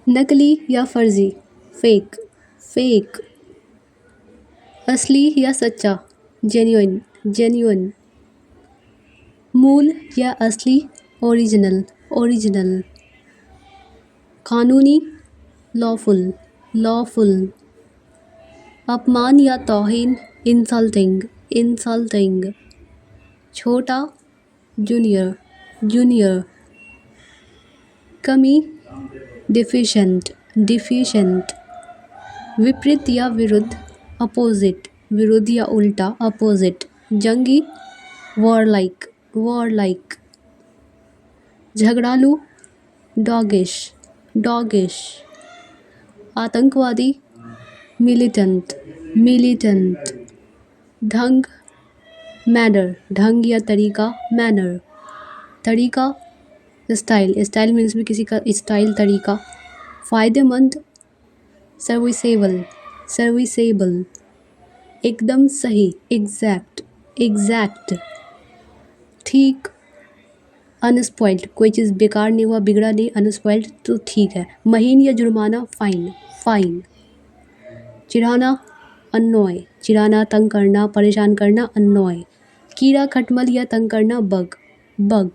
नकली या फर्जी, फेक, फेक। असली या सच्चा, जेन्युइन, जेन्युइन। मूल या असली, ओरिजिनल, ओरिजिनल। कानूनी, लॉफुल, लॉफुल। अपमान या तौहीन, इंसल्टिंग, इंसल्टिंग। छोटा, जूनियर, जूनियर। कमी, डिफिशेंट, डिफिशेंट। विपरीत या विरुद्ध, अपोजिट, विरुद्ध या उल्टा, अपोजिट। जंगी, वॉरलाइक, वॉरलाइक। झगड़ालू, डॉगिश, डॉगिश। आतंकवादी, मिलिटेंट, मिलिटेंट। ढंग, मैनर, ढंग या तरीका, मैनर। तरीका, स्टाइल, स्टाइल मीन्स भी किसी का स्टाइल, तरीका। फ़ायदेमंद, सर्विसेबल, सर्विसेबल। एकदम सही, एग्जैक्ट, एग्जैक्ट। ठीक, अनस्पॉइल्ड, कोई चीज़ बेकार नहीं हुआ, बिगड़ा नहीं, अनस्पॉइल्ड तो ठीक है। महीन या जुर्माना, फाइन, फाइन। चिढ़ाना, अननॉय, चिढ़ाना, तंग करना, परेशान करना, अननॉय। कीड़ा खटमल या तंग करना, बग, बग।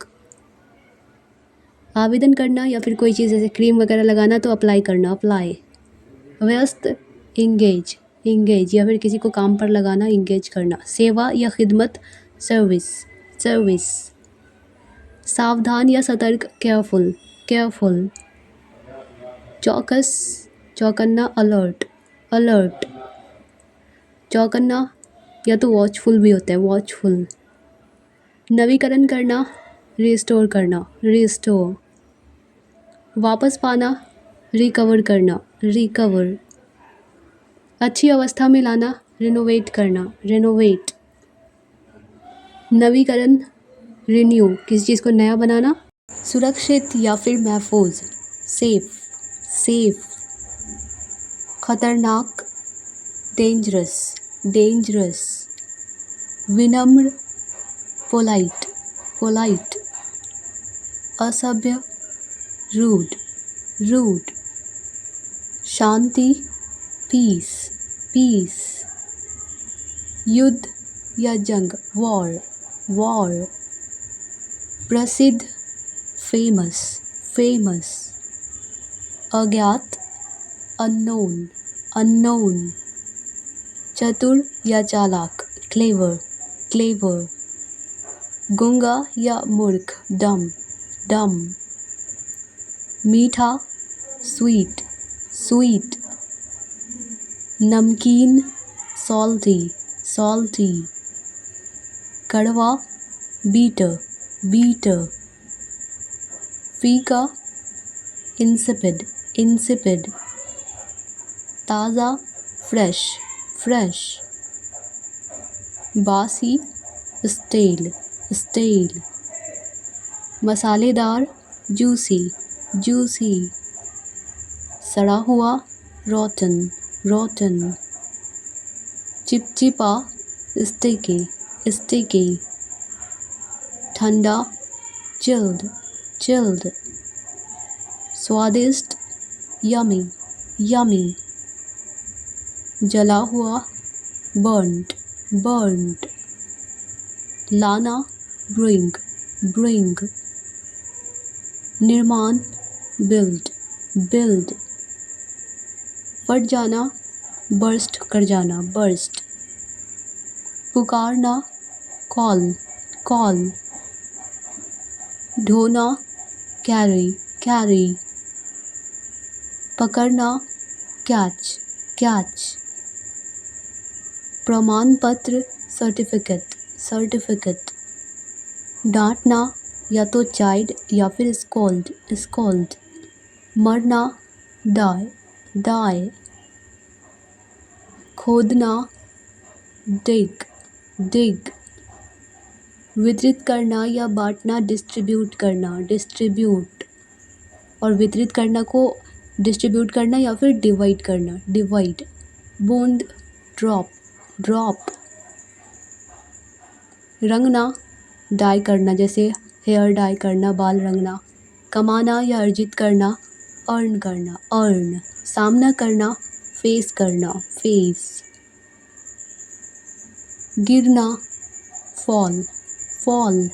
आवेदन करना या फिर कोई चीज़ जैसे क्रीम वगैरह लगाना तो अप्लाई करना, अप्लाई। व्यस्त, इंगेज, इंगेज या फिर किसी को काम पर लगाना, इंगेज करना। सेवा या खिदमत, सर्विस, सर्विस। सावधान या सतर्क, केयरफुल, केयरफुल। चौकस, चौकन्ना, अलर्ट, अलर्ट। चौकन्ना या तो वॉचफुल भी होता है, वॉचफुल। नवीकरण करना, रिस्टोर करना, रिस्टोर। वापस पाना, रिकवर करना, रिकवर। अच्छी अवस्था में लाना, रिनोवेट करना, रिनोवेट। नवीकरण, रिन्यू, किसी चीज़ को नया बनाना। सुरक्षित या फिर महफूज, सेफ, सेफ। खतरनाक, डेंजरस, डेंजरस। विनम्र, पोलाइट, पोलाइट। असभ्य, रूड, रूड। शांति, पीस, पीस। युद्ध या जंग, वॉर, वॉर। प्रसिद्ध, फेमस, फेमस। अज्ञात, अननोन, अननोन। चतुर या चालाक, क्लेवर, क्लेवर। गूंगा या मूर्ख, डम, डम। मीठा, स्वीट, स्वीट। नमकीन, सॉल्टी, सॉल्टी। कड़वा, बीटर, बीटर। फीका, इंसिपिड, इंसिपिड। ताज़ा, फ्रेश, फ्रेश। बासी, स्टेल, स्टेल। मसालेदार, जूसी, जूसी। सड़ा हुआ, रोटन, रोटन। चिपचिपा, स्टिकी, स्टिकी। ठंडा, चिल्ड, चिल्ड। स्वादिष्ट, यमी, यमी। जला हुआ, बर्न्ड, बर्न्ड। लाना, ब्रिंग, ब्रिंग। निर्माण, बिल्ड, बिल्ड। फट जाना, बर्स्ट कर जाना, बर्स्ट। पुकारना, कॉल, कॉल। ढोना, कैरी, कैरी। पकड़ना, कैच, कैच। प्रमाण पत्र, सर्टिफिकेट, सर्टिफिकेट। डांटना या तो चाइड या फिर स्कोल्ड, स्कोल्ड। मरना, डाई, डाई। खोदना, डिग, डिग। वितरित करना या बांटना, डिस्ट्रीब्यूट करना, डिस्ट्रीब्यूट। और वितरित करना को डिस्ट्रीब्यूट करना या फिर डिवाइड करना, डिवाइड। बूंद, ड्रॉप, ड्रॉप। रंगना, डाई करना, जैसे हेयर डाई करना, बाल रंगना। कमाना या अर्जित करना, अर्न करना, अर्न। सामना करना, फेस करना, फेस। गिरना, फॉल, फॉल।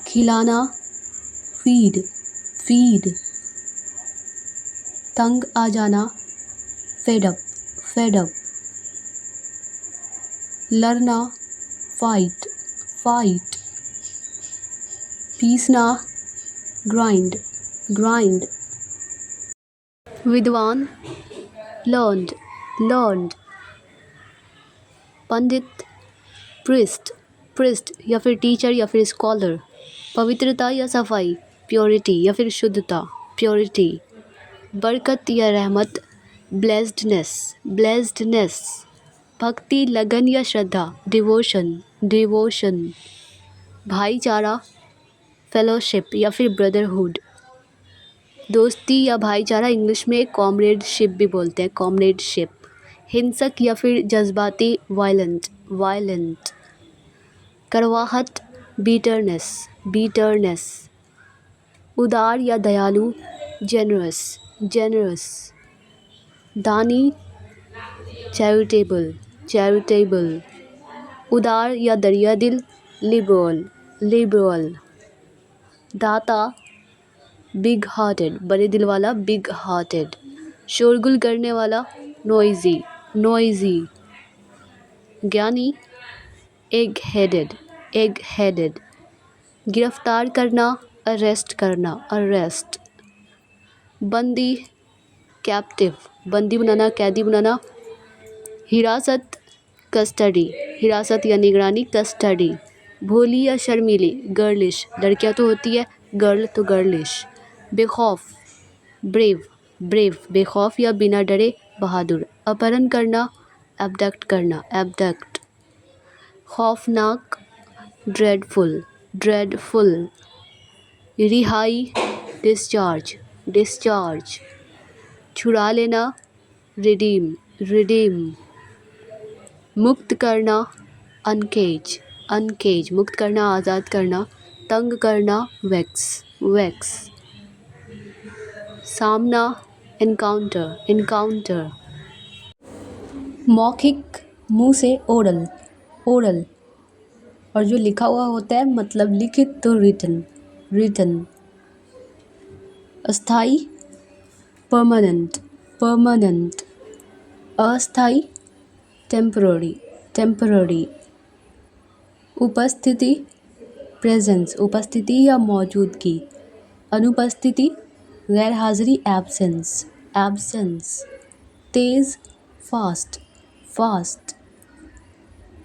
खिलाना, फीड, फीड। तंग आ जाना, फेड अप, फेड अप। लड़ना, फाइट, फाइट। पीसना, ग्राइंड, ग्राइंड। विद्वान, लर्नड, लर्नड। पंडित, प्रिस्ट, प्रिस्ट या फिर टीचर या फिर स्कॉलर। पवित्रता या सफाई, प्योरिटी या फिर शुद्धता, प्योरिटी। बरकत या रहमत, ब्लेस्डनेस, ब्लेस्डनेस। भक्ति, लगन या श्रद्धा, डिवोशन, डिवोशन। भाईचारा, फेलोशिप या फिर ब्रदरहुड। दोस्ती या भाईचारा इंग्लिश में कॉमरेडशिप भी बोलते हैं, कॉमरेडशिप। हिंसक या फिर जज्बाती, वायलेंट, वायलेंट। करवाहट, बीटरनेस, बीटरनेस। उदार या दयालु, जेनरस, जेनरस। दानी, चैरिटेबल, चैरिटेबल। उदार या दरिया दिल, लिबरल, लिबरल। दाता, बिग हार्टेड, बड़े दिल वाला, बिग हार्टेड। शोरगुल करने वाला, नॉइजी, नॉइजी। ज्ञानी, एग हेडेड, एग हेडेड। गिरफ्तार करना, अरेस्ट करना, अरेस्ट। बंदी, कैप्टिव, बंदी बनाना, कैदी बनाना। हिरासत, कस्टडी, हिरासत या निगरानी, कस्टडी। भोली या शर्मीली, गर्लिश, लड़कियां तो होती है गर्ल, तो गर्लिश। बेखौफ, ब्रेव, ब्रेव। बेखौफ या बिना डरे, बहादुर। अपहरण करना, एब्डक्ट करना, एब्डक्ट। खौफनाक, ड्रेडफुल, ड्रेडफुल। रिहाई, डिस्चार्ज, डिस्चार्ज। छुड़ा लेना, रिडीम, रिडीम। मुक्त करना, अनकेज, अनकेज। मुक्त करना, आज़ाद करना। तंग करना, वैक्स, वैक्स। सामना, इनकाउंटर, इनकाउंटर। मौखिक, मुंह से, ओरल, ओरल। और जो लिखा हुआ होता है मतलब लिखित, तो रिटन, रिटन। अस्थाई, परमानेंट, परमानेंट। अस्थाई, टेम्पररी, टेम्पररी। उपस्थिति, प्रेजेंस, उपस्थिति या मौजूदगी। अनुपस्थिति, गैर हाजिरी, एब्सेंस, एब्सेंस। तेज, फास्ट, फास्ट।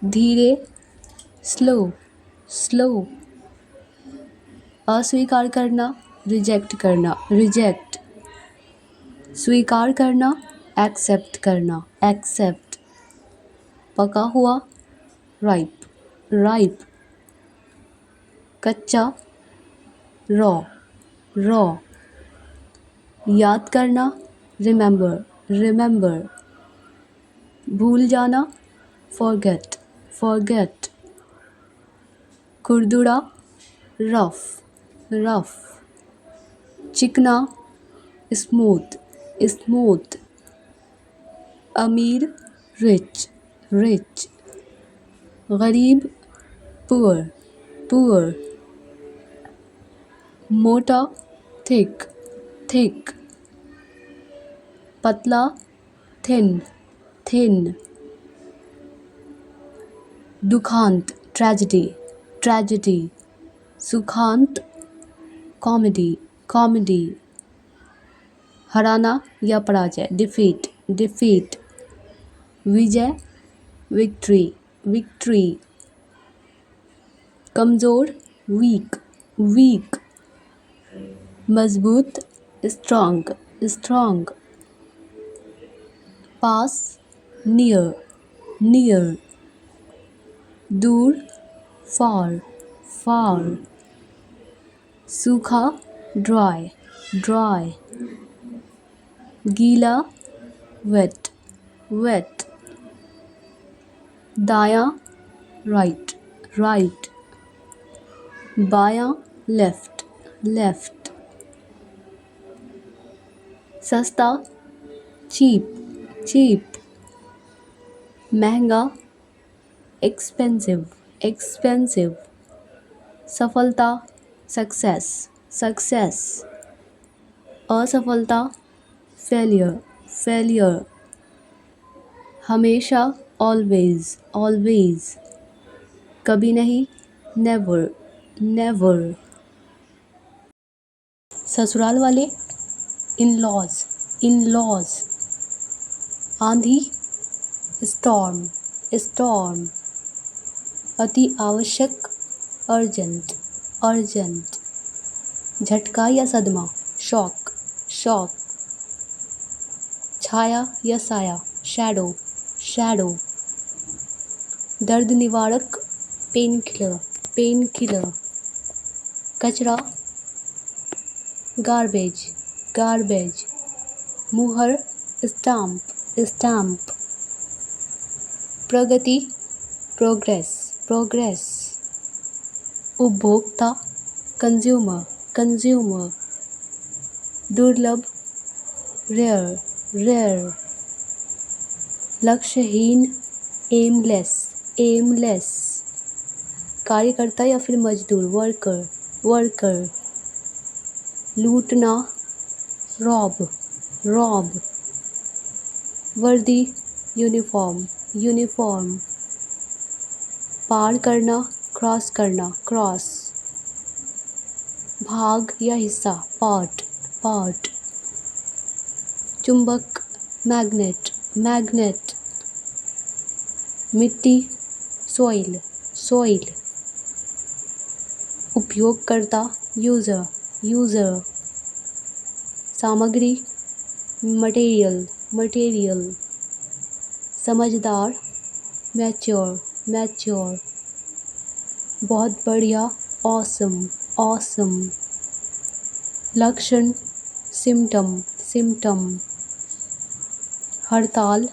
धीरे, स्लो, स्लो। अस्वीकार करना, रिजेक्ट करना, रिजेक्ट। स्वीकार करना, एक्सेप्ट करना, एक्सेप्ट। पका हुआ, राइप, राइप। कच्चा, रॉ, रॉ। याद करना, रिमेंबर, रिमेंबर। भूल जाना, फॉरगेट, फॉरगेट। खुरदुरा, रफ, रफ। चिकना, स्मूथ, स्मूथ। अमीर, रिच, रिच। गरीब, पुअर, पुअर। मोटा, थिक, थिक। पतला, थिन, थिन। दुखांत, ट्रेजेडी, ट्रेजेडी। सुखांत, कॉमेडी, कॉमेडी। हराना या पराजय, डिफीट, डिफीट। विजय, विक्ट्री, विक्ट्री। कमज़ोर, वीक, वीक। मजबूत, स्ट्रॉन्ग, स्ट्रॉन्ग। पास, नियर, नियर। दूर, फार, फार। सूखा, ड्राई, ड्राई। गीला, वेट, वेट। दायां, राइट, राइट। बायां, लेफ्ट, लेफ्ट। सस्ता, चीप, चीप। महंगा, एक्सपेंसिव, एक्सपेंसिव। सफलता, सक्सेस, सक्सेस। असफलता, फेलियर, फेलियर। हमेशा, ऑलवेज, ऑलवेज। कभी नहीं, नेवर, नेवर। ससुराल वाले, इन लॉज, इन लॉज। आंधी, स्टॉर्म, स्टॉर्म। अति आवश्यक, अर्जेंट, अर्जेंट। झटका या सदमा, शॉक, शॉक। छाया या साया, शैडो, शैडो। दर्द निवारक, पेन किलर, पेन किलर। कचरा, गार्बेज, गार्बेज। मुहर, स्टाम्प, स्टाम्प। प्रगति, प्रोग्रेस, प्रोग्रेस। उपभोक्ता, कंज्यूमर, कंज्यूमर। दुर्लभ, रेयर, रेयर। लक्ष्यहीन, एमलेस, एमलेस। कार्यकर्ता या फिर मजदूर, वर्कर, वर्कर। लूटना, रॉब, रॉब। वर्दी, यूनिफॉर्म, यूनिफॉर्म। पार करना, क्रॉस करना, क्रॉस। भाग या हिस्सा, पार्ट, पार्ट। चुंबक, मैग्नेट, मैग्नेट। मिट्टी, सॉइल, सॉइल। उपयोगकर्ता, यूज़र, यूज़र। सामग्री, मटेरियल, मटेरियल। समझदार, मैच्योर, मैच्योर। बहुत बढ़िया, ऑसम, ऑसम। लक्षण, सिम्टम, सिम्टम। हड़ताल,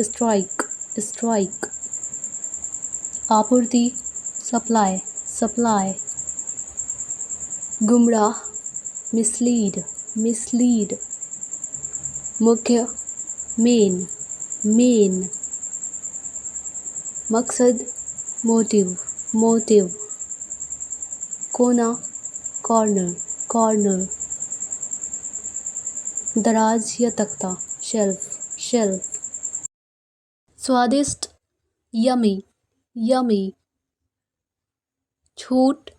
स्ट्राइक, स्ट्राइक। आपूर्ति, सप्लाई, सप्लाई। गुमराह, मिसलीड, मिसलीड। मुख्य, मेन, मेन। मकसद, मोटिव, मोटिव। कोना, कॉर्नर, कॉर्नर। दराज या तख्ता, शेल्फ, शेल्फ। स्वादिष्ट, यमी, यमी। छूट,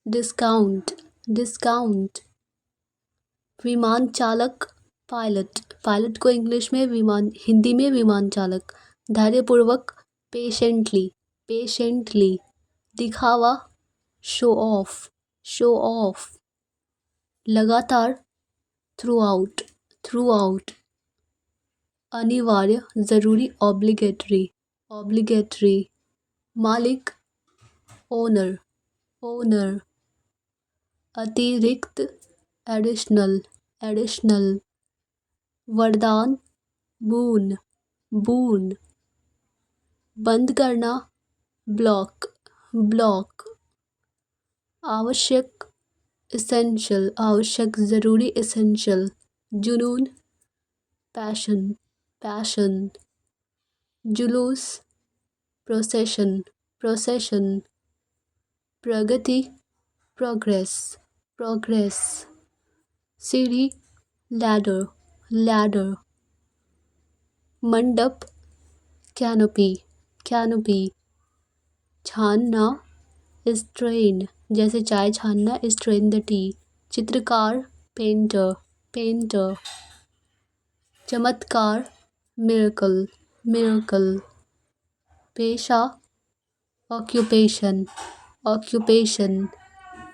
डिस्काउंट, डिस्काउंट। विमान चालक, पायलट, पायलट को इंग्लिश में विमान, हिंदी में विमान चालक। धैर्यपूर्वक, पेशेंटली, पेशेंटली। दिखावा, शो ऑफ, शो ऑफ। लगातार, थ्रू आउट, थ्रू आउट। अनिवार्य, जरूरी, ऑब्लिगेटरी, ऑब्लिगेटरी। मालिक, ओनर, ओनर। अतिरिक्त, एडिशनल, एडिशनल। वरदान, बून, बून। बंद करना, ब्लॉक, ब्लॉक। आवश्यक, एसेंशियल, आवश्यक, ज़रूरी, एसेंशियल। जुनून, पैशन, पैशन। जुलूस, प्रोसेशन, प्रोसेशन। प्रगति, प्रोग्रेस, प्रोग्रेस। सीढ़ी, लैडर, लैडर। मंडप, कैनोपी, कैनोपी। छानना, स्ट्रेन, जैसे चाय छानना, स्ट्रेन द टी। चित्रकार, पेंटर, पेंटर। चमत्कार, मिरेकल, मिरेकल। पेशा, ऑक्यूपेशन, ऑक्यूपेशन।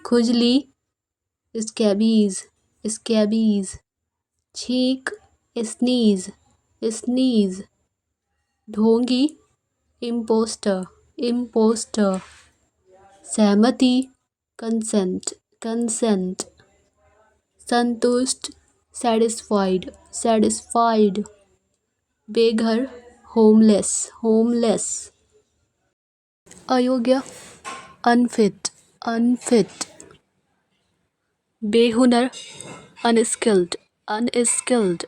खुजली, स्कैबीज, स्कैबीज। छींक, स्नीज, स्नीज। ढोंगी, इम्पोस्टर, इम्पोस्टर। सहमति, कंसेंट, कंसेंट। संतुष्ट, सैटिस्फाइड, सैटिस्फाइड। बेघर, होमलेस, होमलेस। अयोग्य, अनफिट, अनफिट। बेहुनर, अनस्किल्ड, अनस्किल्ड,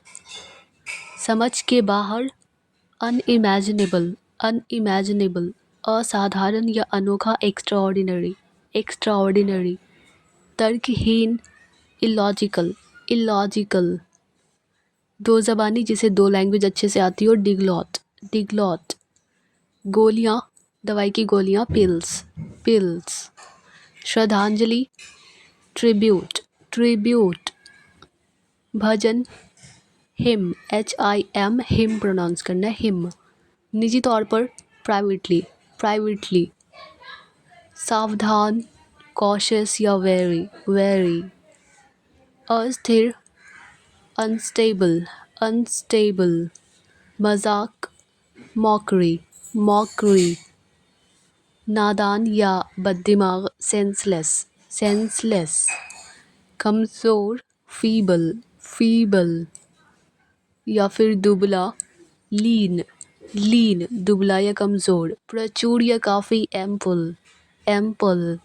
समझ के बाहर, अनइमेजिनेबल, अनइमेजिनेबल, असाधारण या अनोखा, एक्स्ट्राऑर्डिनरी, एक्स्ट्राऑर्डिनरी, तर्कहीन, इलॉजिकल, इलॉजिकल, दो ज़बानी जिसे दो लैंग्वेज अच्छे से आती हो, डिग्लॉट, डिग्लॉट, गोलियाँ, दवाई की गोलियाँ, पिल्स, पिल्स, श्रद्धांजलि, ट्रिब्यूट, ट्रिब्यूट, भजन, हिम, HIM, हिम प्रोनाउंस करना है, हिम, निजी तौर पर, प्राइवेटली, प्राइवेटली, सावधान, कॉशियस या वेरी, वेरी, अस्थिर, अनस्टेबल, अनस्टेबल, मजाक, मॉकरी, मॉकरी, नादान या बददिमाग, सेंसलेस, सेंसलेस, कमज़ोर, फीबल, फीबल, या फिर दुबला, लीन, लीन, दुबला या कमज़ोर, प्रचुर या काफ़ी, एम्पल, एम्पल,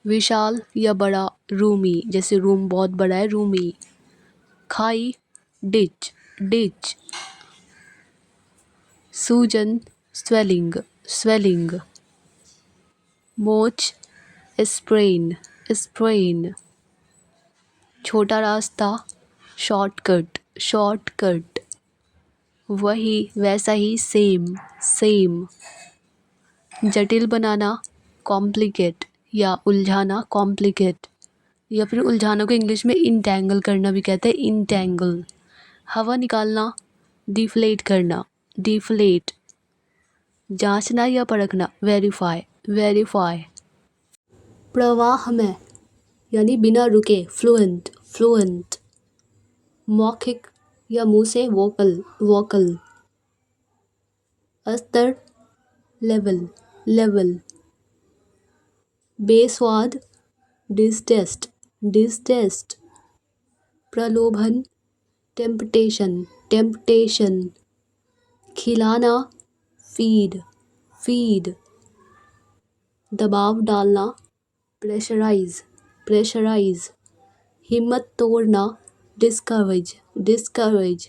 विशाल या बड़ा, रूमी, जैसे रूम बहुत बड़ा है, रूमी, खाई, डिच, डिच, सूजन, स्वेलिंग, स्वेलिंग, मोच, स्प्रेन, स्प्रेन, छोटा रास्ता, शॉर्टकट, शॉर्टकट, वही वैसा ही, सेम, सेम, जटिल बनाना, कॉम्प्लिकेट या उलझाना, कॉम्प्लिकेट, या फिर उलझाना को इंग्लिश में इंटैंगल करना भी कहते हैं, इंटैंगल, हवा निकालना, डिफ्लेट करना, डिफ्लेट, जांचना या परखना, वेरीफाई, वेरीफाई, प्रवाह में यानी बिना रुके, फ्लुएंट, फ्लुएंट, मौखिक या मुंह से, वोकल, वोकल, अस्तर, लेवल, लेवल, बेस्वाद, डिस्टेस्ट, डिस्टेस्ट, प्रलोभन, टेम्पटेशन, टेम्पटेशन, खिलाना, फीड, फीड, दबाव डालना, प्रेशराइज, प्रेशराइज, हिम्मत तोड़ना, डिस्करेज, डिस्करेज,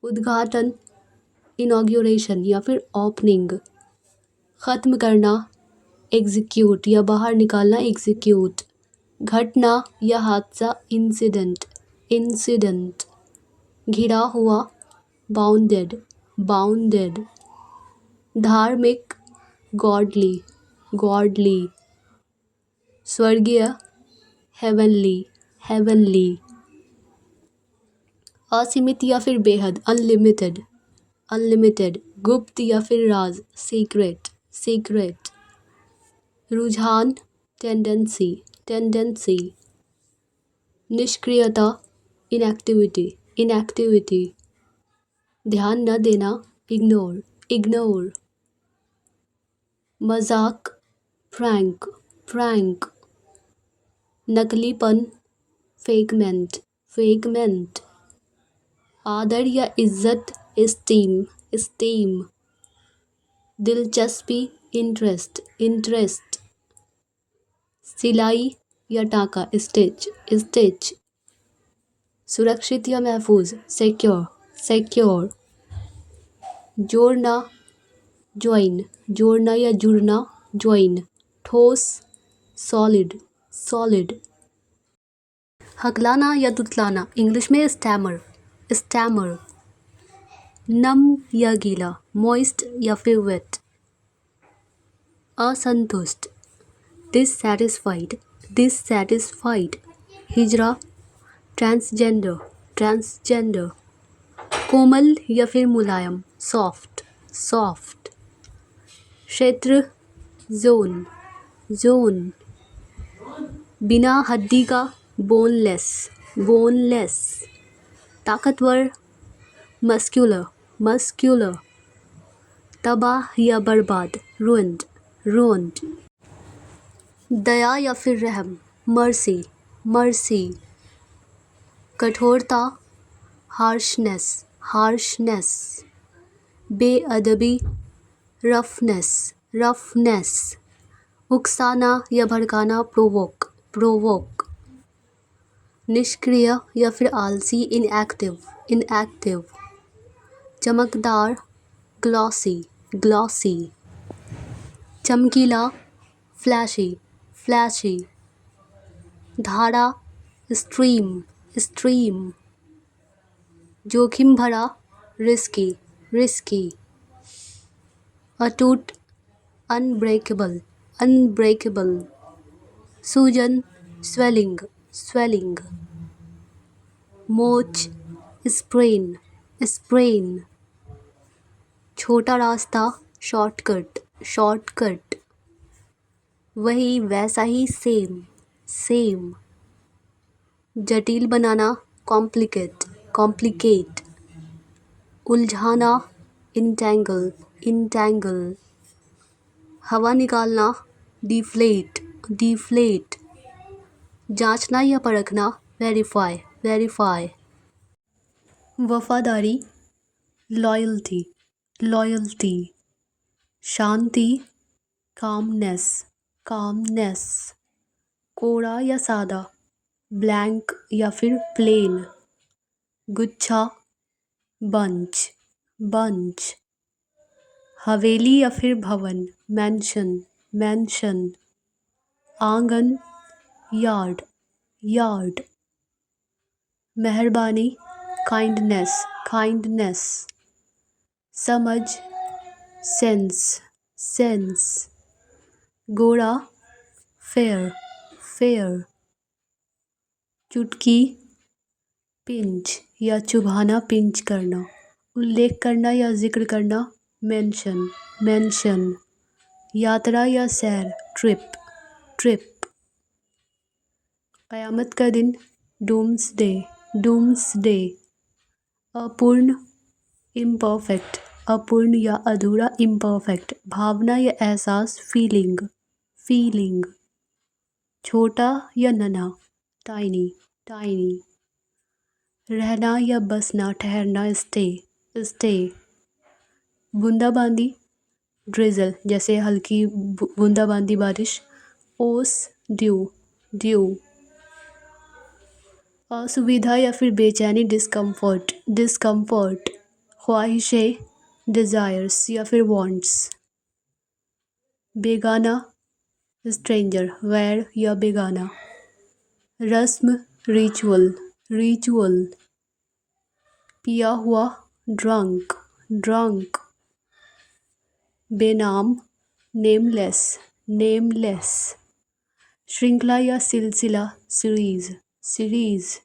उद्घाटन, इनॉग्रेशन या फिर ओपनिंग, ख़त्म करना, एग्जीक्यूट या बाहर निकालना, एग्जीक्यूट, घटना या हादसा, इंसिडेंट, इंसिडेंट, घिरा हुआ, बाउंडेड, बाउंडेड, धार्मिक, गॉडली, गॉडली, स्वर्गीय, हेवनली, हेवनली, असीमित या फिर बेहद, अनलिमिटेड, अनलिमिटेड, गुप्त या फिर राज, सीक्रेट, सीक्रेट, रुझान, टेंडेंसी, टेंडेंसी, निष्क्रियता, इनएक्टिविटी, इनएक्टिविटी, ध्यान न देना, इग्नोर, इग्नोर, मजाक, फ्रैंक, फ्रैंक, नकलीपन, फेकमेंट, फेकमेंट, आदर या इज्जत, इस्टीम, इस्टीम, दिलचस्पी, इंटरेस्ट, इंटरेस्ट, सिलाई या टाका, स्टिच, स्टिच, सुरक्षित या महफूज, सिक्योर, सिक्योर, जोड़ना, ज्वाइन, जोड़ना या जुड़ना, ज्वाइन, ठोस, सॉलिड, सॉलिड, हकलाना या तुतलाना, इंग्लिश में स्टैमर, स्टैमर, नम या गीला, मॉइस्ट या फिर वेट, असंतुष्ट, डिससैटिस्फाइड, डिससैटिस्फाइड, हिजरा, ट्रांसजेंडर, ट्रांसजेंडर, कोमल या फिर मुलायम, सॉफ्ट, सॉफ्ट, क्षेत्र, जोन, जोन, बिना हड्डी का, बोनलेस, बोनलेस, ताकतवर, मस्क्यूलर, मस्क्यूलर, तबाह या बर्बाद, रुइंड, रुइंड, दया या फिर रहम, मर्सी, मर्सी, कठोरता, हार्शनेस, हार्शनेस, बेअदबी, रफनेस, रफनेस, उकसाना या भड़काना, प्रोवोक, प्रोवोक, निष्क्रिय या फिर आलसी, इनएक्टिव, इनएक्टिव। चमकदार, ग्लॉसी, ग्लॉसी। चमकीला, फ्लैशी, फ्लैशी। धारा, स्ट्रीम, स्ट्रीम। जोखिम भरा, रिस्की, रिस्की। अटूट, अनब्रेकेबल, अनब्रेकेबल। सूजन, स्वेलिंग, स्वेलिंग। मोच, स्प्रेन, स्प्रेन। छोटा रास्ता, शॉर्टकट, शॉर्टकट। वही वैसा ही, सेम, सेम। जटिल बनाना, कॉम्प्लिकेट, कॉम्प्लिकेट। उलझाना, इंटैंगल, इंटैंगल। हवा निकालना, डिफ्लेट, डिफ्लेट। जांचना या परखना, वेरीफाई, वेरीफाई। वफादारी, लॉयल्टी, लॉयल्टी। शांति, कामनेस, कामनेस। कोरा या सादा, ब्लैंक या फिर प्लेन। गुच्छा, बंच, बंच। हवेली या फिर भवन, मैंशन, मैंशन। आंगन, यार्ड, यार्ड। मेहरबानी, काइंडनेस, काइंडनेस। समझ, सेंस, सेंस। गोरा, फेयर, फेयर। चुटकी, पिंच या चुभाना, पिंच करना। उल्लेख करना या जिक्र करना, मेंशन, मेंशन। यात्रा या सैर, ट्रिप, ट्रिप। क़यामत का दिन, डूम्सडे, डूम्सडे। अपूर्ण, इम्परफेक्ट, अपूर्ण या अधूरा, इम्परफेक्ट। भावना या एहसास, फीलिंग, फीलिंग। छोटा या नन्हा, टाइनी, टाइनी। रहना या बसना, ठहरना, स्टे, स्टे। बूंदाबांदी, ड्रिजल, जैसे हल्की बूंदाबांदी बारिश। ओस, ड्यू, ड्यू। असुविधा या फिर बेचैनी, डिस्कम्फर्ट, डिस्कम्फर्ट। ख्वाहिशें, डिज़ायर्स या फिर वांट्स। बेगाना, स्ट्रेंजर, गैर या बेगाना। रस्म, रिचुअल, रिचुअल। पिया हुआ, ड्रंक, ड्रंक। बेनाम, नेमलेस, नेमलेस। श्रृंखला या सिलसिला, सीरीज, सीरीज।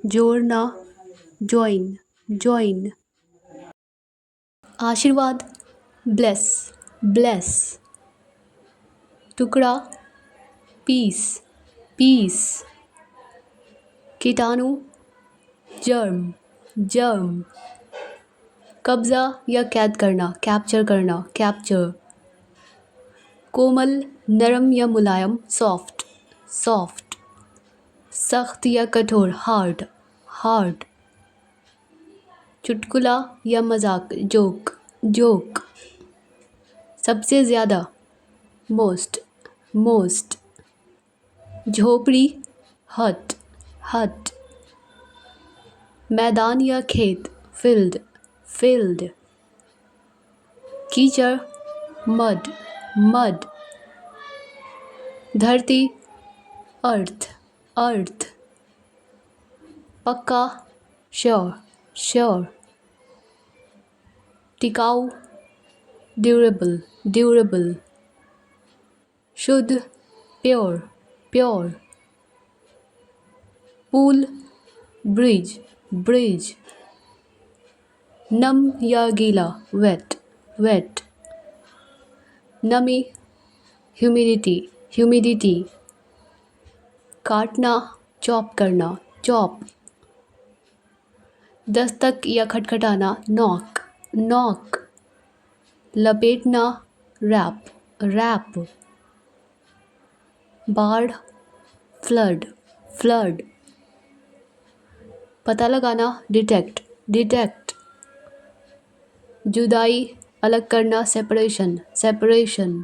जोड़ना, जॉइन, जॉइन। आशीर्वाद, ब्लेस, ब्लेस। टुकड़ा, पीस, पीस। कीटाणु, जर्म, जर्म। कब्जा या कैद करना, कैप्चर करना, कैप्चर। कोमल, नरम या मुलायम, सॉफ्ट, सॉफ्ट। सख्त या कठोर, हार्ड, हार्ड। चुटकुला या मजाक, जोक, जोक। सबसे ज़्यादा, मोस्ट, मोस्ट। झोपड़ी, हट, हट। मैदान या खेत, फील्ड, फील्ड। कीचड़, मड, मड। धरती, अर्थ, अर्थ। पक्का, श्योर, श्योर। टिकाऊ, ड्यूरेबल, ड्यूरेबल। शुद्ध, प्योर, प्योर। पुल, ब्रिज, ब्रिज। नम या गीला, वेट, वेट। नमी, ह्यूमिडिटी, ह्यूमिडिटी। काटना, चॉप करना, चॉप। दस्तक या खटखटाना, नॉक, नॉक। लपेटना, रैप, रैप। बाढ़, फ्लड, फ्लड। पता लगाना, डिटेक्ट, डिटेक्ट। जुदाई, अलग करना, सेपरेशन, सेपरेशन।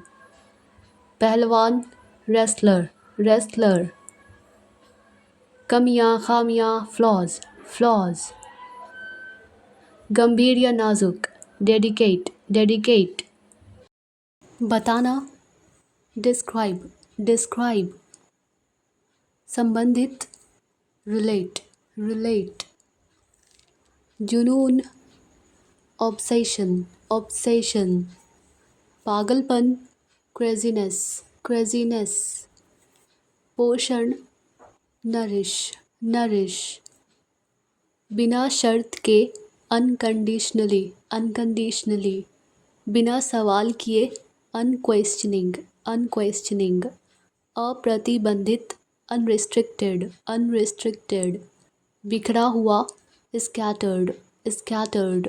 पहलवान, रेसलर, रेसलर। कमियां, खामियां, फ्लॉज, फ्लॉज। गंभीर या नाजुक, डेडिकेट, डेडिकेट। बताना, डिस्क्राइब, डिस्क्राइब। संबंधित, रिलेट, रिलेट। जुनून, ऑब्सेशन, ऑब्सेशन। पागलपन, क्रेजीनेस, क्रेजीनेस। पोषण, नरिश, नरिश। बिना शर्त के, अनकंडीशनली, अनकंडीशनली। बिना सवाल किए, अनक्वेश्चनिंग, अनक्वेश्चनिंग। अप्रतिबंधित, अनरिस्ट्रिक्टेड, अनरिस्ट्रिक्टेड। बिखरा हुआ, स्कैटर्ड, स्कैटर्ड।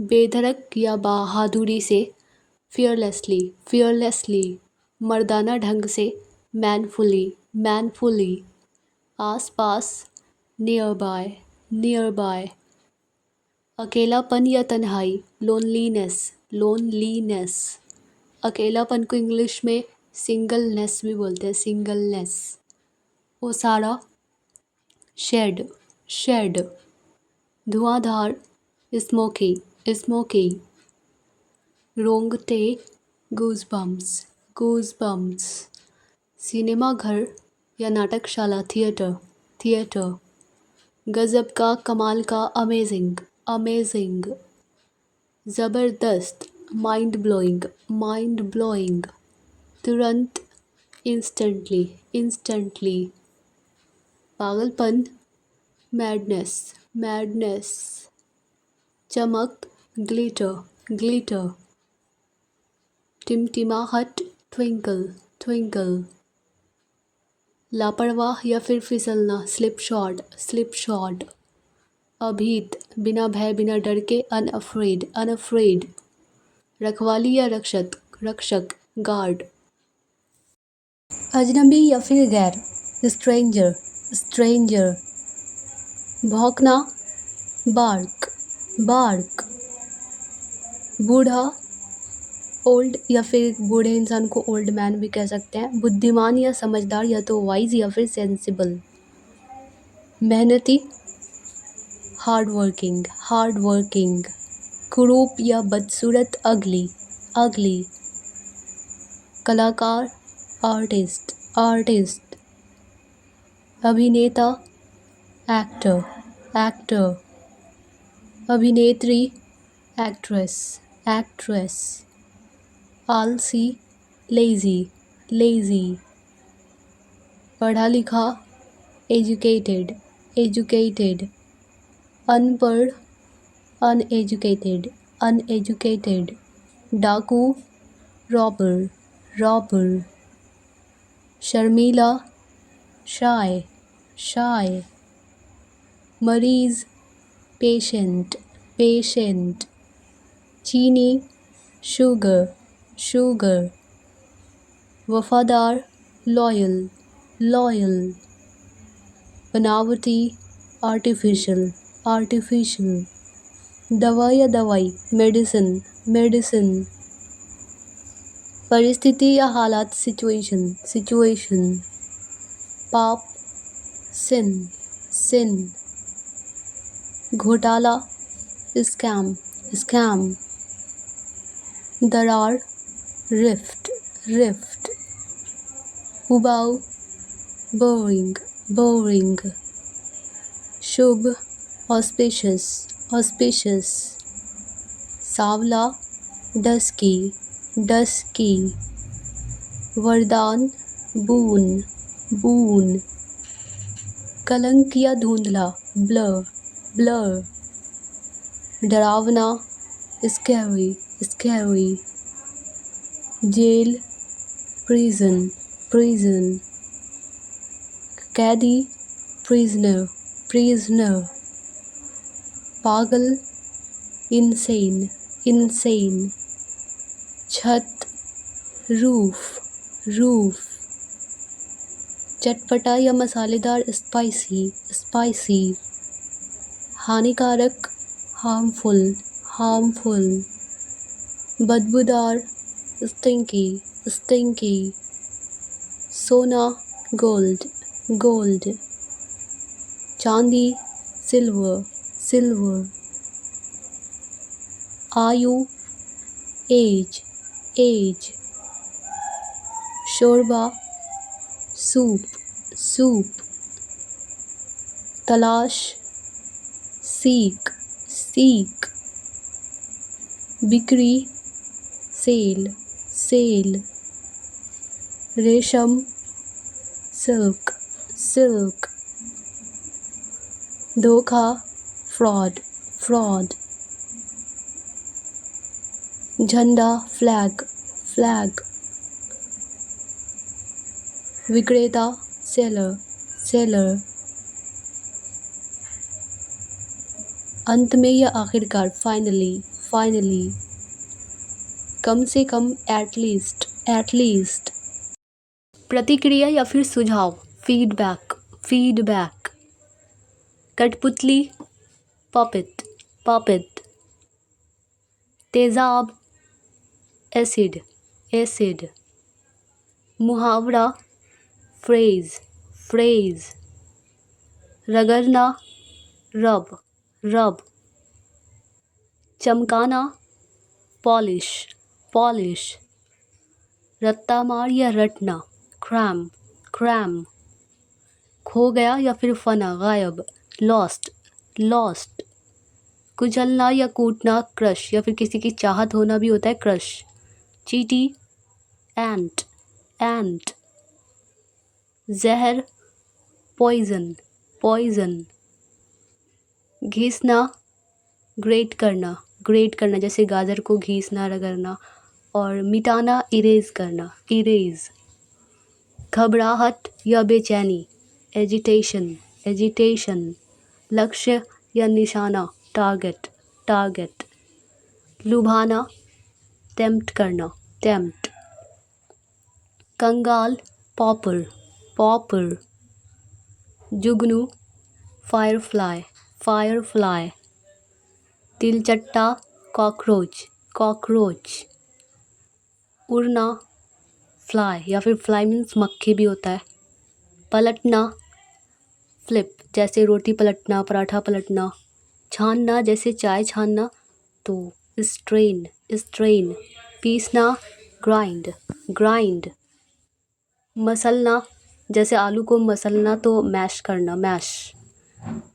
बेधड़क या बहादुरी से, फियरलेसली, फियरलेसली। मर्दाना ढंग से, manfully, manfully. Us pass, near by, near by. अकेलापन या तन्हाई, लोनलीनेस, लोनलीनेस। अकेलापन को इंग्लिश में सिंगलनेस भी बोलते हैं, सिंगलनेस। ओसारा, शेड, शेड। धुआंधार, स्मोकी, स्मोकी। रोंगटे, गूजबम्स, गूजबम्स। सिनेमा घर या नाटकशाला, थिएटर, थिएटर। गजब का, कमाल का, अमेजिंग, अमेजिंग। ज़बरदस्त, माइंड ब्लोइंग, माइंड ब्लोइंग। तुरंत, इंस्टेंटली, इंस्टेंटली। पागलपन, मैडनेस, मैडनेस। चमक, ग्लिटर, ग्लिटर। टिमटिमाहट, ट्विंकल, ट्विंकल। लापरवाह या फिर फिसलना, स्लिप शॉट, स्लिप शॉट। अभीत, बिना भय बिना डर के, अनअफ्रेड, अनअफ्रेड। रखवाली या रक्षक, रक्षक, गार्ड। अजनबी या फिर गैर, स्ट्रेंजर, स्ट्रेंजर। भौंकना, बार्क, बार्क। बूढ़ा, ओल्ड या फिर बूढ़े इंसान को ओल्ड मैन भी कह सकते हैं। बुद्धिमान या समझदार, या तो वाइज या फिर सेंसिबल। मेहनती, हार्ड वर्किंग, हार्ड वर्किंग। कुरूप या बदसूरत, अगली, अगली। कलाकार, आर्टिस्ट, आर्टिस्ट। अभिनेता, एक्टर, एक्टर। अभिनेत्री, एक्ट्रेस, एक्ट्रेस। आलसी, लेजी, लेजी। पढ़ा लिखा, एजुकेटेड, एजुकेटेड। अनपढ़, अनएजुकेटेड, अनएजुकेटेड। डाकू, रॉबर, रॉबर। शर्मीला, शाय, शाय। मरीज, पेशेंट, पेशेंट। चीनी, शुगर, शुगर। वफादार, लॉयल, लॉयल। बनावटी, आर्टिफिशियल, आर्टिफिशियल। दवा या दवाई, मेडिसिन, मेडिसिन। परिस्थिति या हालात, सिचुएशन, सिचुएशन। पाप, सिन, सिन। घोटाला, स्कैम, स्कैम। दरार, रिफ्ट, रिफ्ट। उबाऊ, बोरिंग, बोरिंग। शुभ, ऑस्पिशियस, ऑस्पिशियस। सांवला, डस्की, डस्की। वरदान, बून, बून। कलंक या धुंधला, ब्लर, ब्लर। डरावना, scary, scary. Jail, prison, prison. कैदी, प्रिजनर, प्रिजनर। पागल, इनसेन, इनसेन। छत, रूफ, रूफ। चटपटा या मसालेदार, स्पाइसी, स्पाइसी। हानिकारक, हार्मफुल, हार्मफुल। बदबूदार, स्टिंकी, स्टिंकी। सोना, गोल्ड, गोल्ड। चांदी, सिल्वर, सिल्वर। आयु, एज, एज। शोरबा, सूप, सूप। तलाश, सीक, सीक। बिक्री, सेल, सेल। रेशम, सिल्क, सिल्क। धोखा, फ्रॉड, फ्रॉड। झंडा, फ्लैग, फ्लैग। विक्रेता, सेलर, सेलर। अंत में या आखिरकार, फाइनली, फाइनली। कम से कम, एट लीस्ट, एट लीस्ट। प्रतिक्रिया या फिर सुझाव, फीडबैक, फीडबैक। कठपुतली, पपेट, पपेट। तेजाब, एसिड, एसिड। मुहावरा, फ्रेज, फ्रेज। रगड़ना, रब, रब। चमकाना, पॉलिश, पॉलिश। रत्ता मार या रटना, क्रैम, क्रैम। खो गया या फिर फना, गायब, लॉस्ट, लॉस्ट। कुचलना या कूटना, क्रश, या फिर किसी की चाहत होना भी होता है क्रश। चींटी, एंट, एंट। जहर, पॉइजन, पॉइजन। घिसना, ग्रेट करना, ग्रेट करना, जैसे गाजर को घिसना, रगड़ना। और मिटाना, इरेज करना, इरेज। घबराहट या बेचैनी, एजिटेशन, एजिटेशन। लक्ष्य या निशाना, टारगेट, टारगेट। लुभाना, टेम्प्ट करना, टेम्प्ट। कंगाल, पॉपर, पॉपर। जुगनू, फायरफ्लाई, फायरफ्लाई। तिलचट्टा, कॉकरोच, कॉकरोच। उड़ना, फ्लाई, या फिर फ्लाई मीन्स मक्खी भी होता है। पलटना, फ्लिप, जैसे रोटी पलटना, पराठा पलटना। छानना, जैसे चाय छानना, तो स्ट्रेन, स्ट्रेन। पीसना, ग्राइंड, ग्राइंड। मसलना, जैसे आलू को मसलना तो मैश करना, मैश।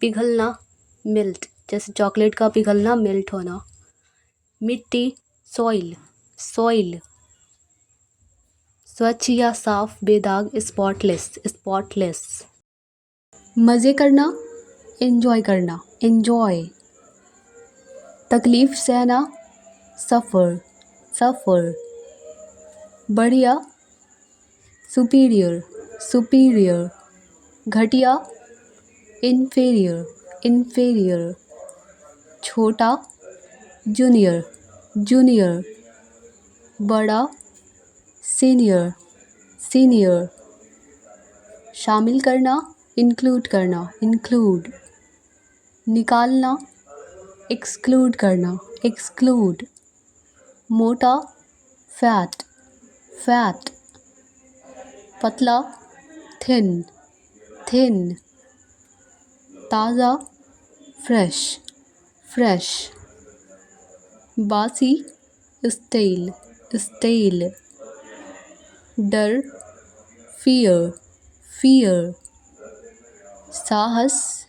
पिघलना, मेल्ट, जैसे चॉकलेट का पिघलना, मेल्ट होना। मिट्टी, सॉइल, सॉइल। स्वच्छ या साफ, बेदाग, स्पॉटलेस, स्पॉटलेस। मज़े करना, एंजॉय करना, एंजॉय। तकलीफ सहना, सफ़र, सफ़र। बढ़िया, सुपीरियर, सुपीरियर। घटिया, इन्फीरियर, इन्फीरियर। छोटा, जूनियर, जूनियर। बड़ा, सीनियर, सीनियर। शामिल करना, इंक्लूड करना, इंक्लूड। निकालना, एक्सक्लूड करना, एक्सक्लूड। मोटा, फैट, फैट। पतला, थिन, थिन। ताज़ा, फ्रेश, फ्रेश। बासी, स्टेल, स्टेल। डर, फियर, फियर। साहस,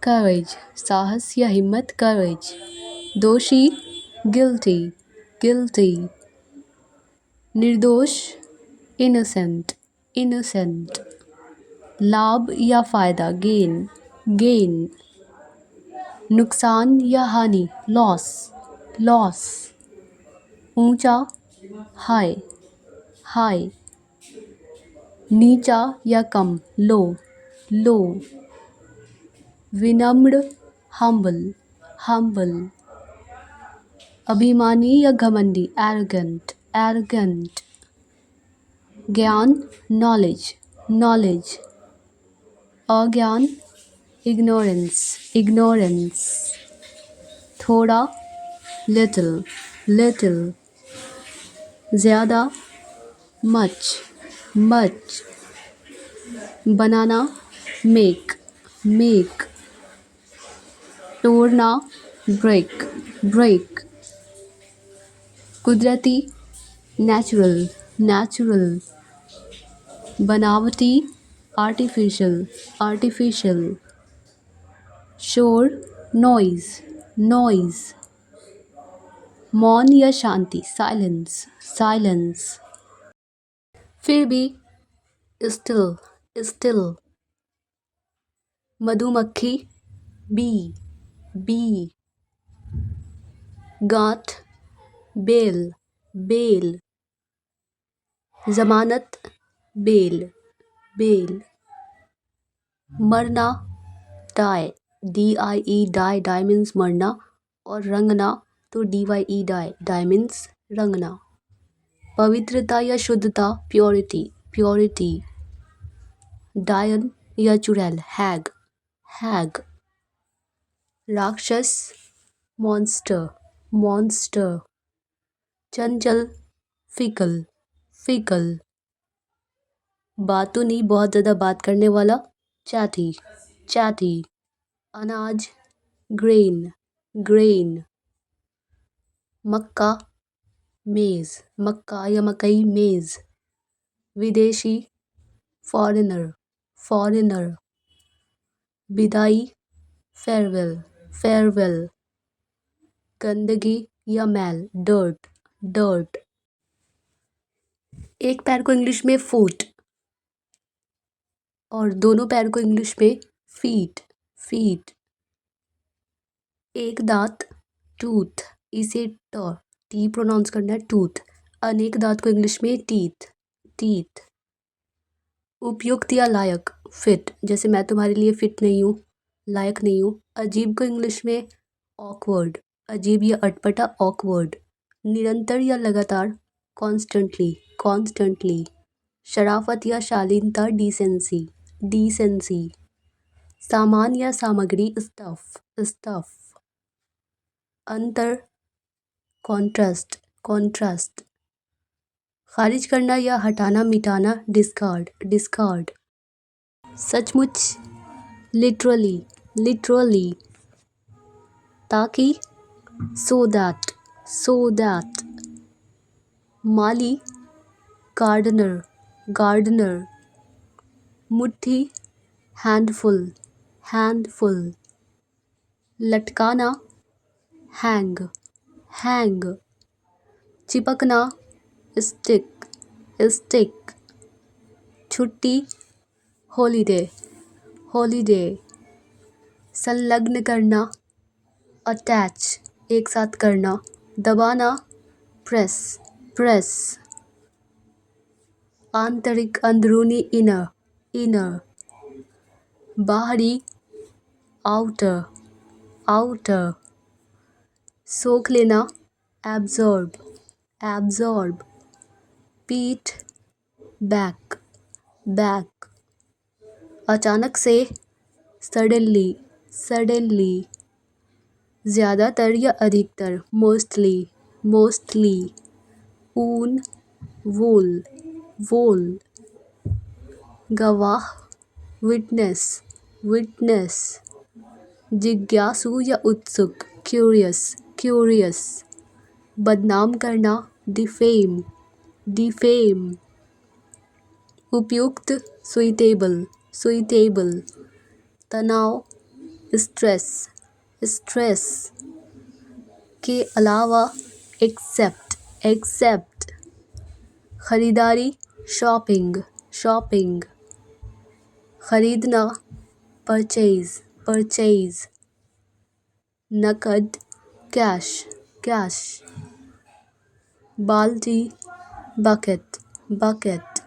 करेज, साहस या हिम्मत, करेज। दोषी, गिल्टी, गिल्टी। निर्दोष, इनोसेंट, इनोसेंट। लाभ या फ़ायदा, गेन, गेन। नुकसान या हानि, लॉस, लॉस। ऊंचा, हाई, हाई। नीचा या कम, लो, लो। विनम्र, हम्बल, हम्बल। अभिमानी या घमंडी, एरोगेंट, एरोगेंट। ज्ञान, नॉलेज, नॉलेज। अज्ञान, इग्नोरेंस, इग्नोरेंस। थोड़ा, लिटिल, लिटिल। ज़्यादा, मच, मच। बनाना, मेक, मेक, तोड़ना, ब्रेक, ब्रेक, कुदरती, नेचुरल, नेचुरल, बनावटी, आर्टिफिशियल, आर्टिफिशियल, शोर, नॉइज, नॉइज, मौन या शांति, साइलेंस, साइलेंस, फिर भी, स्टिल, स्टिल, मधुमक्खी, बी, बी, गांठ, बेल, बेल, जमानत, बेल, बेल, मरना, die, DIE, die, die means मरना, और रंगना तो DYE, डाई, डाई मीन्स रंगना, पवित्रता या शुद्धता, प्योरिटी, प्योरिटी, डायन या चुड़ैल, हैग, हैग, राक्षस, मॉन्स्टर, मॉन्स्टर, चंचल, फिकल, फिकल, बातूनी, बहुत ज़्यादा बात करने वाला, चैटी, चैटी, अनाज, ग्रेन, ग्रेन, मक्का, मेज़, मक्का या मकई, मेज़, विदेशी, फॉरेनर, फॉरेनर, विदाई, फेयरवेल, फेयरवेल, गंदगी या मैल, डर्ट, डर्ट, एक पैर को इंग्लिश में फुट और दोनों पैर को इंग्लिश में फीट, फीट, एक दांत, टूथ, इसे टी प्रोनाउंस करना है, टूथ, अनेक दांत को इंग्लिश में टीथ, टीथ, उपयुक्त या लायक, फिट, जैसे मैं तुम्हारे लिए फिट नहीं हूँ, लायक नहीं हूँ, अजीब को इंग्लिश में ऑकवर्ड, अजीब या अटपटा, ऑकवर्ड, निरंतर या लगातार, कॉन्स्टेंटली, कॉन्स्टेंटली, शराफत या शालीनता, डिसेंसी, डिसेंसी, सामान या सामग्री, स्टफ, स्टफ, अंतर, कॉन्ट्रास्ट, कॉन्ट्रास्ट, खारिज करना या हटाना, मिटाना, डिस्कार्ड, डिस्कार्ड, सचमुच, लिटरली, लिटरली, ताकि, सो दैट, सो दैट, माली, गार्डनर, गार्डनर, मुट्ठी, हैंडफुल, हैंडफुल, लटकाना, हैंग, हैंग, चिपकना, स्टिक, स्टिक, छुट्टी, हॉलीडे, हॉलीडे, संलग्न करना, अटैच, एक साथ करना, दबाना, प्रेस, प्रेस, आंतरिक, अंदरूनी, इनर, इनर, बाहरी, आउटर, आउटर, सोख लेना, एब्जॉर्ब, एब्जॉर्ब, पीठ, बैक, बैक, अचानक से, सडनली, सडनली, ज़्यादातर या अधिकतर, मोस्टली, मोस्टली, ऊन, वूल, वूल, गवाह, विटनेस, विटनेस, जिज्ञासु या उत्सुक, क्यूरियस, क्यूरियस, बदनाम करना, डिफेम, डिफेम, उपयुक्त, सुइटेबल, सुइटेबल, तनाव, स्ट्रेस, स्ट्रेस, के अलावा, एक्सेप्ट, एक्सेप्ट, खरीदारी, शॉपिंग, शॉपिंग, खरीदना, परचेज, परचेज, नकद, कैश, कैश, बाल्टी, बकेट, बकेट,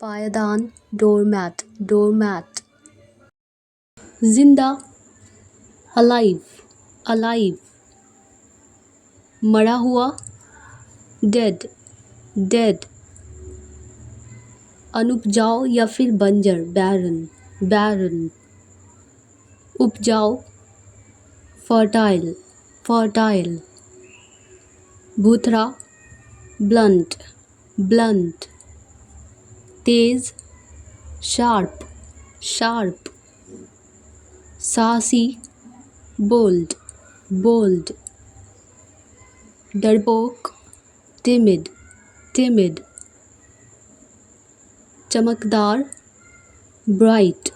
पायदान, डोरमैट, डोरमैट, जिंदा, अलाइव, अलाइव, मरा हुआ, डेड, डेड, अनुपजाऊ या फिर बंजर, बैरन, बैरन, उपजाऊ, फर्टाइल, फर्टाइल, भूथरा, ब्लंट, ब्लंट, तेज, शार्प, sharp, साहसी, bold, bold, डरपोक, timid, timid, चमकदार, bright,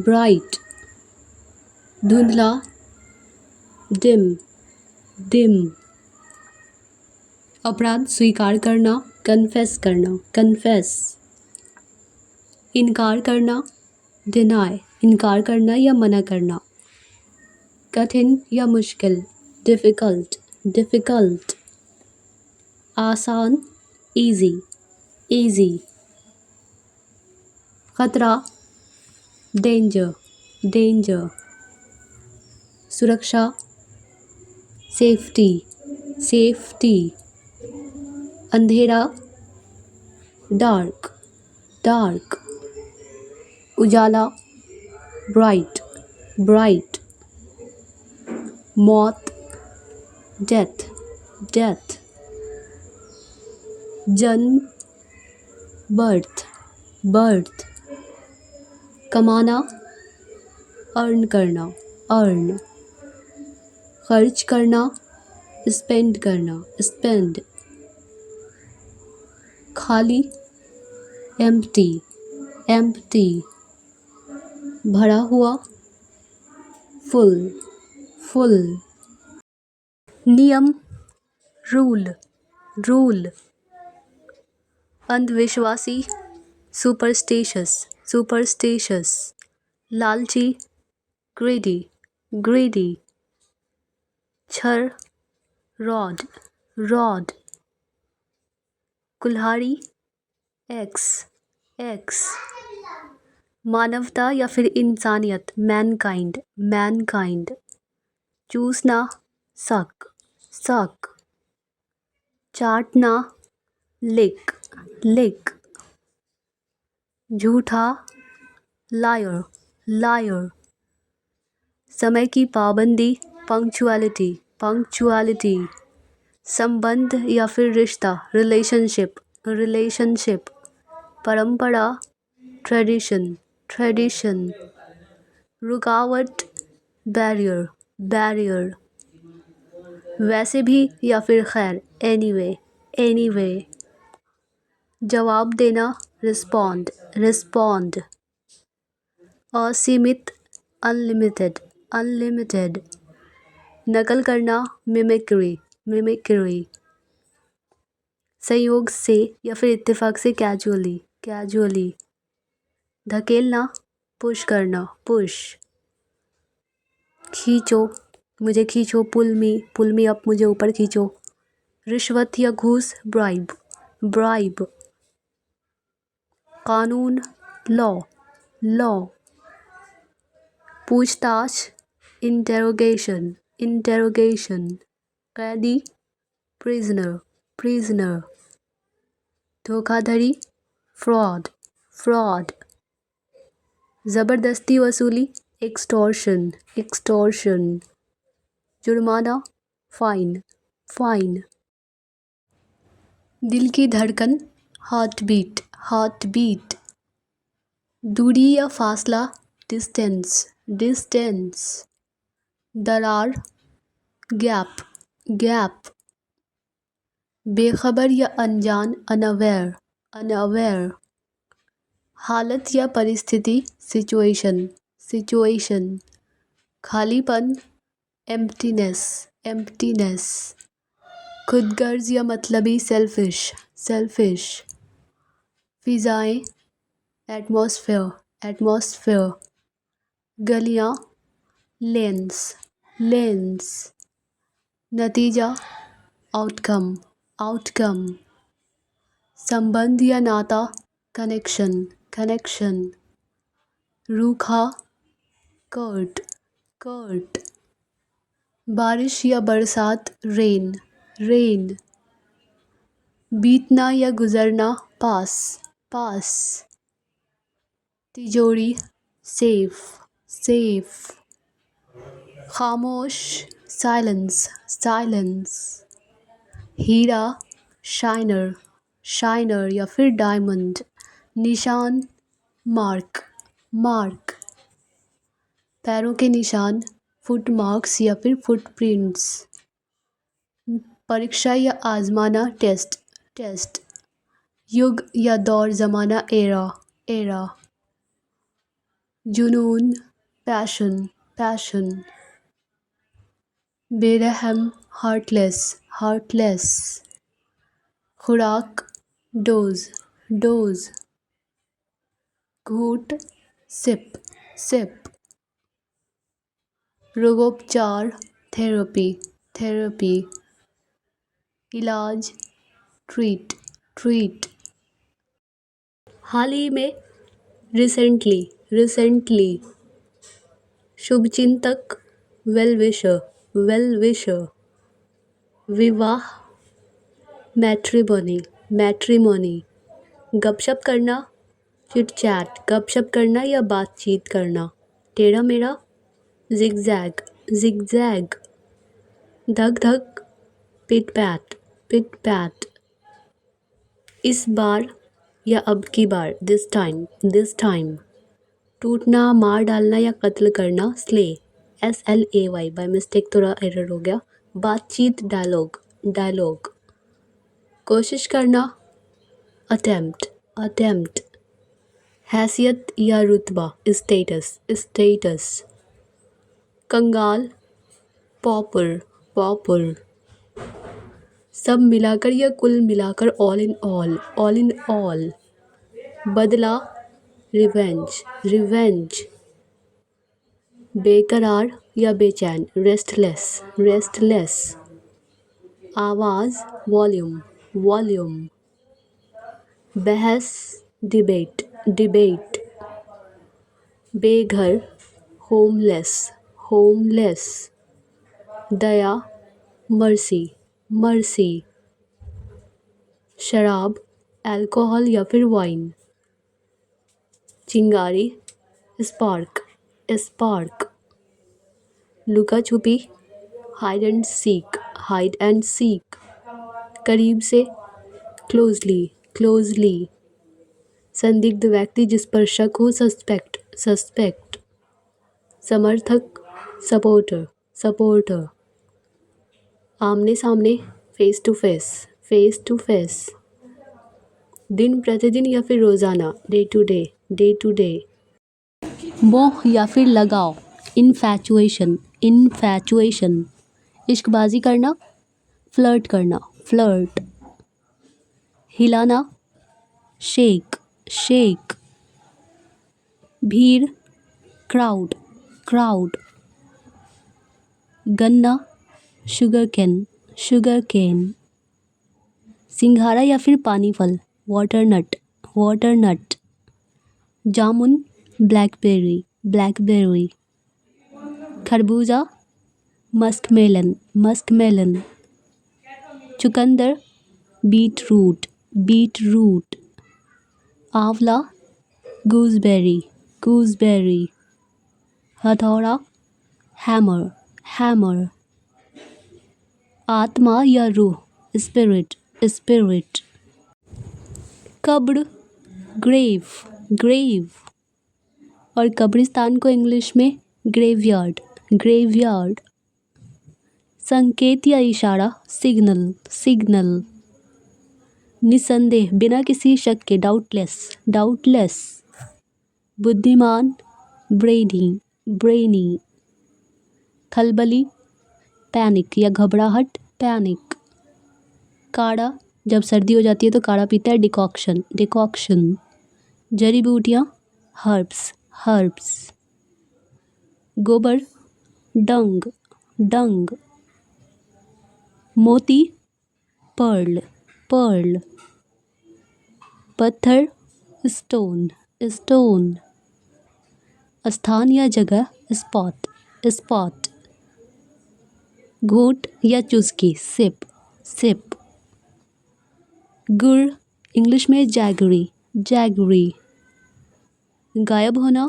bright, धुंधला, dim, dim, अपराध स्वीकार करना, कन्फेस करना, कन्फेस, इनकार करना, डिनाई, इनकार करना या मना करना, कठिन या मुश्किल, डिफ़िकल्ट, डिफ़िकल्ट, आसान, इजी, इजी, खतरा, डेंजर, डेंजर, सुरक्षा, सेफ्टी, सेफ्टी, अंधेरा, डार्क, डार्क, उजाला, ब्राइट, ब्राइट, मौत, डेथ, डेथ, जन्म, बर्थ, बर्थ, कमाना, अर्न करना, अर्न, खर्च करना, स्पेंड करना, स्पेंड, खाली, एम्प्टी, एम्प्टी, भरा हुआ, फुल, फुल, नियम, रूल, रूल, अंधविश्वासी, सुपरस्टिशियस, सुपरस्टिशियस, लालची, ग्रीडी, ग्रीडी, छर, रॉड, रॉड, कुल्हाड़ी, एक्स, एक्स, मानवता या फिर इंसानियत, मैनकाइंड, मैनकाइंड, चूसना, सक, सक, चाटना, लिक, लिक, झूठा, लायर, लायर, समय की पाबंदी, पंक्चुअलिटी, पंक्चुअलिटी, संबंध या फिर रिश्ता, रिलेशनशिप, रिलेशनशिप, परंपरा, ट्रेडिशन, ट्रेडिशन, रुकावट, बैरियर, बैरियर, वैसे भी या फिर खैर, एनीवे, एनीवे, जवाब देना, रिस्पॉन्ड, रिस्पॉन्ड, असीमित, अनलिमिटेड, अनलिमिटेड, नकल करना, मिमिक्री, मिमिक्री, संयोग से या फिर इत्तेफाक से, कैजुअली, कैजुअली, धकेलना, पुश करना, पुश, खींचो, मुझे खींचो, पुल मी अप, मुझे ऊपर खींचो, रिश्वत या घूस, ब्राइब, ब्राइब, कानून, लॉ, लॉ, पूछताछ, इंटेरोगेशन, इंटेरोगेशन, कैदी, प्रिजनर, प्रिजनर, धोखाधड़ी, फ्रॉड, फ्रॉड, ज़बरदस्ती वसूली, एक्सटॉर्शन, एक्सटॉर्शन, जुर्माना, फाइन, फाइन, दिल की धड़कन, हार्ट बीट, हार्ट बीट, दूरी या फासला, डिस्टेंस, डिस्टेंस, दरार, गैप, गैप, बेखबर या अनजान, अनअवेयर, अनअवेयर, हालत या परिस्थिति, सिचुएशन, सिचुएशन, खालीपन, एम्प्टीनेस, एम्प्टीनेस, खुदगर्ज या मतलबी, सेल्फिश, सेल्फिश, फिजाएं, एटमॉस्फेयर, एटमॉस्फेयर, गलियां, लेंस, लेंस, नतीजा, आउटकम, आउटकम, संबंध या नाता, कनेक्शन, कनेक्शन, रूखा, कर्ट, कर्ट, बारिश या बरसात, रेन, रेन, बीतना या गुजरना, पास, पास, तिजोरी, सेफ, सेफ, खामोश, साइलेंस, साइलेंस, हीरा, शाइनर, शाइनर या फिर डायमंड, निशान, मार्क, मार्क, पैरों के निशान, फुट मार्क्स या फिर फुटप्रिंट्स। परीक्षा या आजमाना, टेस्ट, टेस्ट। युग या दौर, ज़माना, एरा, एरा। जुनून, पैशन, पैशन। बेरहम, हार्टलेस, हार्टलेस। खुराक, डोज, डोज। घूंट, सिप, सिप। रोगोपचार, थेरेपी, थेरेपी। इलाज, ट्रीट, ट्रीट। हाल ही में, रिसेंटली, रिसेंटली। शुभचिंतक, वेल विशर, वेल विशर। विवाह, मैट्रिमोनी, मैट्रिमोनी। गपशप करना, चिट चैट, गपशप करना या बातचीत करना। टेढ़ा मेढ़ा, जिगजैग, जिगजैग। धक धक, पिट पैट, पिट पैट। इस बार या अब की बार, दिस टाइम, दिस टाइम। टूटना, मार डालना या कत्ल करना, स्ले, SLAY। बाय मिस्टेक थोड़ा एरर हो गया। बातचीत, डायलॉग, डायलॉग। कोशिश करना, अटेम्प्ट, अटेम्प्ट। हैसियत या रुतबा, स्टेटस, स्टेटस। कंगाल, पॉपर, पॉपर। सब मिलाकर या कुल मिलाकर, all in all, all in all. बदला, रिवेंज, रिवेंज। बेकरार या बेचैन, रेस्टलेस, रेस्टलेस। आवाज़, वॉल्यूम, वॉल्यूम। बहस, डिबेट, डिबेट। बेघर, होमलेस, होमलेस। दया, मर्सी, मर्सी। शराब, अल्कोहल या फिर वाइन। चिंगारी, स्पार्क, स्पार्क। लुका छुपी, hide and seek, hide and seek. करीब से, क्लोजली, क्लोजली। संदिग्ध व्यक्ति जिस पर शक हो, सस्पेक्ट, सस्पेक्ट। समर्थक, सपोर्टर, सपोर्टर। आमने सामने, face to face, face to face. दिन प्रतिदिन या फिर रोज़ाना, day to day, day to day. मोह या फिर लगाव, इनफैचुएशन, इनफैचुएशन। इश्कबाजी करना, फ्लर्ट करना, फ्लर्ट। हिलाना, शेक, शेक। भीड़, क्राउड, क्राउड। गन्ना, शुगर कैन, शुगर कैन। सिंघाड़ा या फिर पानी फल, वाटरनट, वाटरनट। जामुन, ब्लैकबेरी, ब्लैकबेरी। खरबूजा, मस्कमेलन, मस्कमेलन। चुकंदर, बीटरूट, बीटरूट। आंवला, गूसबेरी, गूसबेरी। हथौड़ा, हैमर, हैमर। आत्मा या रूह, स्पिरिट, स्पिरिट। कब्र, ग्रेव, ग्रेव। और कब्रिस्तान को इंग्लिश में ग्रेवयार्ड, ग्रेवयार्ड। संकेत या इशारा, सिग्नल, सिग्नल। निसंदेह, बिना किसी शक के, डाउटलेस, डाउटलेस। बुद्धिमान, ब्रेनी, ब्रेनी। खलबली, पैनिक या घबराहट, पैनिक। काढ़ा, जब सर्दी हो जाती है तो काढ़ा पीता है, डिकॉक्शन, डिकॉक्शन। जड़ी बूटियाँ, हर्ब्स, हर्ब्स। गोबर, डंग, डंग। मोती, पर्ल, पर्ल। पत्थर, स्टोन, स्टोन। स्थान या जगह, स्पॉट, स्पॉट। घूंट या चुस्की, सिप, सिप। गुड़, इंग्लिश में जैगरी, जैगरी। गायब होना,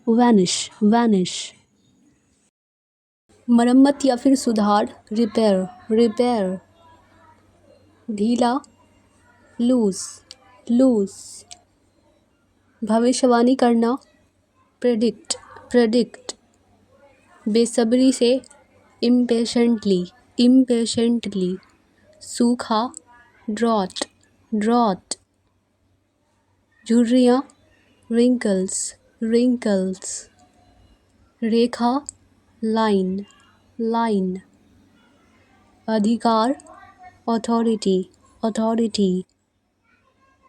वैनिश, वैनिश। मरम्मत या फिर सुधार, रिपेयर, रिपेयर। ढीला, लूज, लूज। भविष्यवाणी करना, प्रेडिक्ट प्रेडिक्ट बेसब्री से, इम्पेशेंटली इम्पेशेंटली, सूखा, ड्रॉट ड्रॉट, झुर्रियाँ, रिंकल्स रिंकल्स, रेखा, लाइन लाइन, अधिकार, अथॉरिटी अथॉरिटी,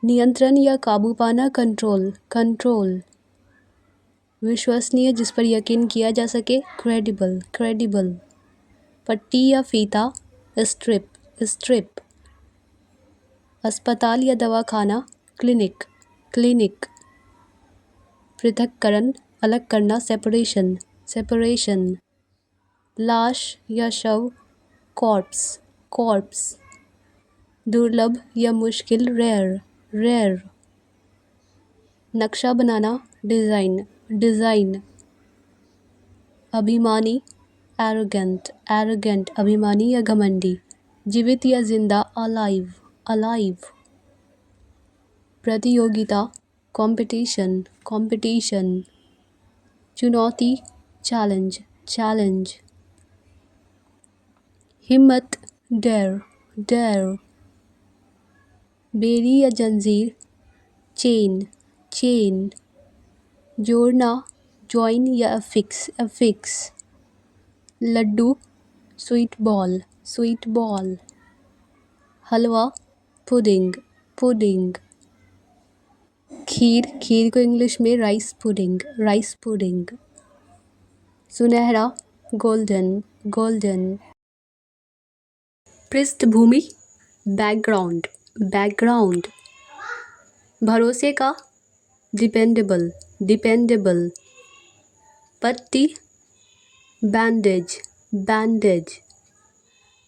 नियंत्रण या काबू पाना, कंट्रोल कंट्रोल, विश्वसनीय जिस पर यकीन किया जा सके, क्रेडिबल क्रेडिबल, पट्टी या फीता, स्ट्रिप स्ट्रिप, अस्पताल या दवाखाना, क्लिनिक क्लिनिक, पृथक्करण, अलग करना, सेपरेशन सेपरेशन, लाश या शव, कॉर्प्स कॉर्प्स, दुर्लभ या मुश्किल, रेयर रेयर, नक्शा बनाना, डिज़ाइन डिज़ाइन, अभिमानी, एरोगेंट एरोगेंट, अभिमानी या घमंडी, जीवित या जिंदा, अलाइव अलाइव, प्रतियोगिता, कंपटीशन कंपटीशन, चुनौती, चैलेंज चैलेंज, हिम्मत, डेयर डेयर, बेरी या जंजीर, चेन चेन, जोड़ना, जॉइन या affix affix, laddoo, sweet ball, halwa, pudding pudding, kheer kheer को इंग्लिश में राइस पुडिंग, सुनहरा, गोल्डन गोल्डन, पृष्ठभूमि, बैकग्राउंड बैकग्राउंड, भरोसे का, डिपेंडेबल डिपेंडेबल, पट्टी, बैंडेज बैंडेज,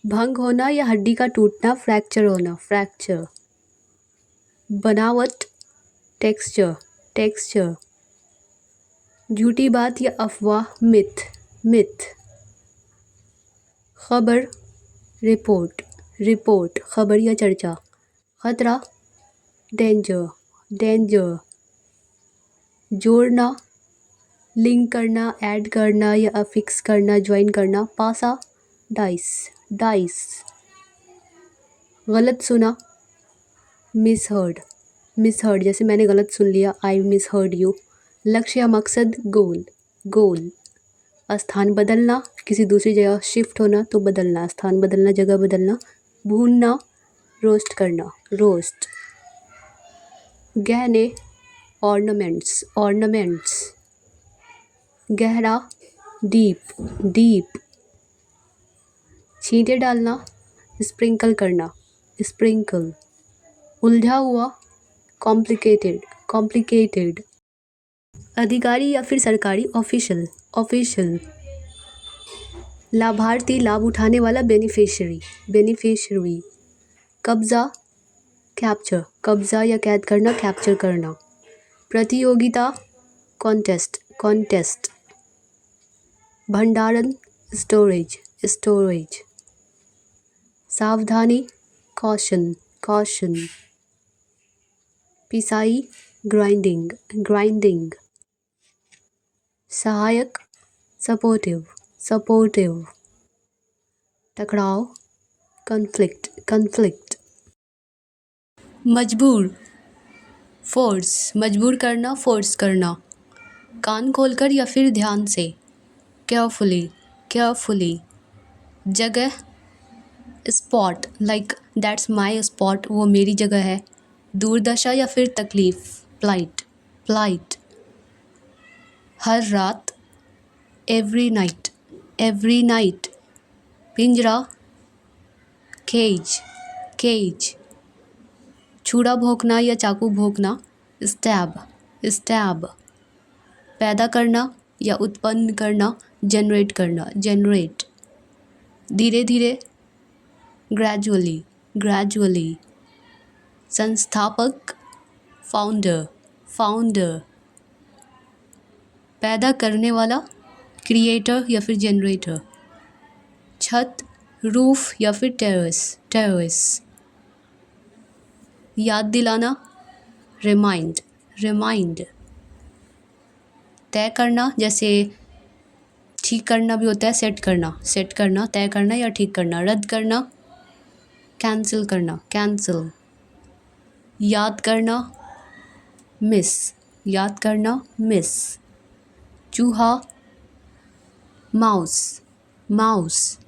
भंग होना या हड्डी का टूटना, फ्रैक्चर होना, फ्रैक्चर, बनावट, टेक्सचर टेक्सचर, झूठी बात या अफवाह, मिथ मिथ, खबर, रिपोर्ट रिपोर्ट, खबर या चर्चा, खतरा, डेंजर डेंजर, जोड़ना, लिंक करना, ऐड करना या अफिक्स करना, ज्वाइन करना, पासा, डाइस डाइस, गलत सुना, मिसहर्ड जैसे मैंने गलत सुन लिया, आई मिसहर्ड यू, लक्ष्य या मकसद, गोल गोल, स्थान बदलना, किसी दूसरी जगह शिफ्ट होना तो बदलना, स्थान बदलना, जगह बदलना, भूनना, रोस्ट करना, रोस्ट, गहने, ऑर्नामेंट्स, गहरा, डीप, छींटे डालना, स्प्रिंकल करना, स्प्रिंकल, उलझा हुआ, कॉम्प्लिकेटेड, अधिकारी या फिर सरकारी, ऑफिशियल, लाभार्थी, लाभ उठाने वाला, बेनिफिशियरी, कब्जा, कैप्चर, कब्जा या कैद करना, कैप्चर करना, प्रतियोगिता, कॉन्टेस्ट, भंडारण, स्टोरेज, सावधानी, कॉशन, पिसाई, ग्राइंडिंग, सहायक, सपोर्टिव, टकराव, कन्फ्लिक्ट, मजबूर, मजबूर करना, फोर्स करना, कान खोलकर या फिर ध्यान से, केयरफुली, जगह, spot, like that's my spot, वो मेरी जगह है, दुर्दशा या फिर तकलीफ, प्लाइट, हर रात, एवरी नाइट, पिंजरा, केज, छुरा भोंकना या चाकू भोंकना, स्टैब, पैदा करना या उत्पन्न करना, जनरेट, धीरे धीरे, ग्रेजुअली, संस्थापक, फाउंडर, पैदा करने वाला, क्रिएटर या फिर जनरेटर, छत, रूफ या फिर टेरेस, याद दिलाना, रिमाइंड, तय करना, जैसे ठीक करना भी होता है सेट करना, तय करना या ठीक करना। रद्द करना, कैंसिल करना, कैंसिल। याद करना, मिस, याद करना, मिस। चूहा, माउस, माउस।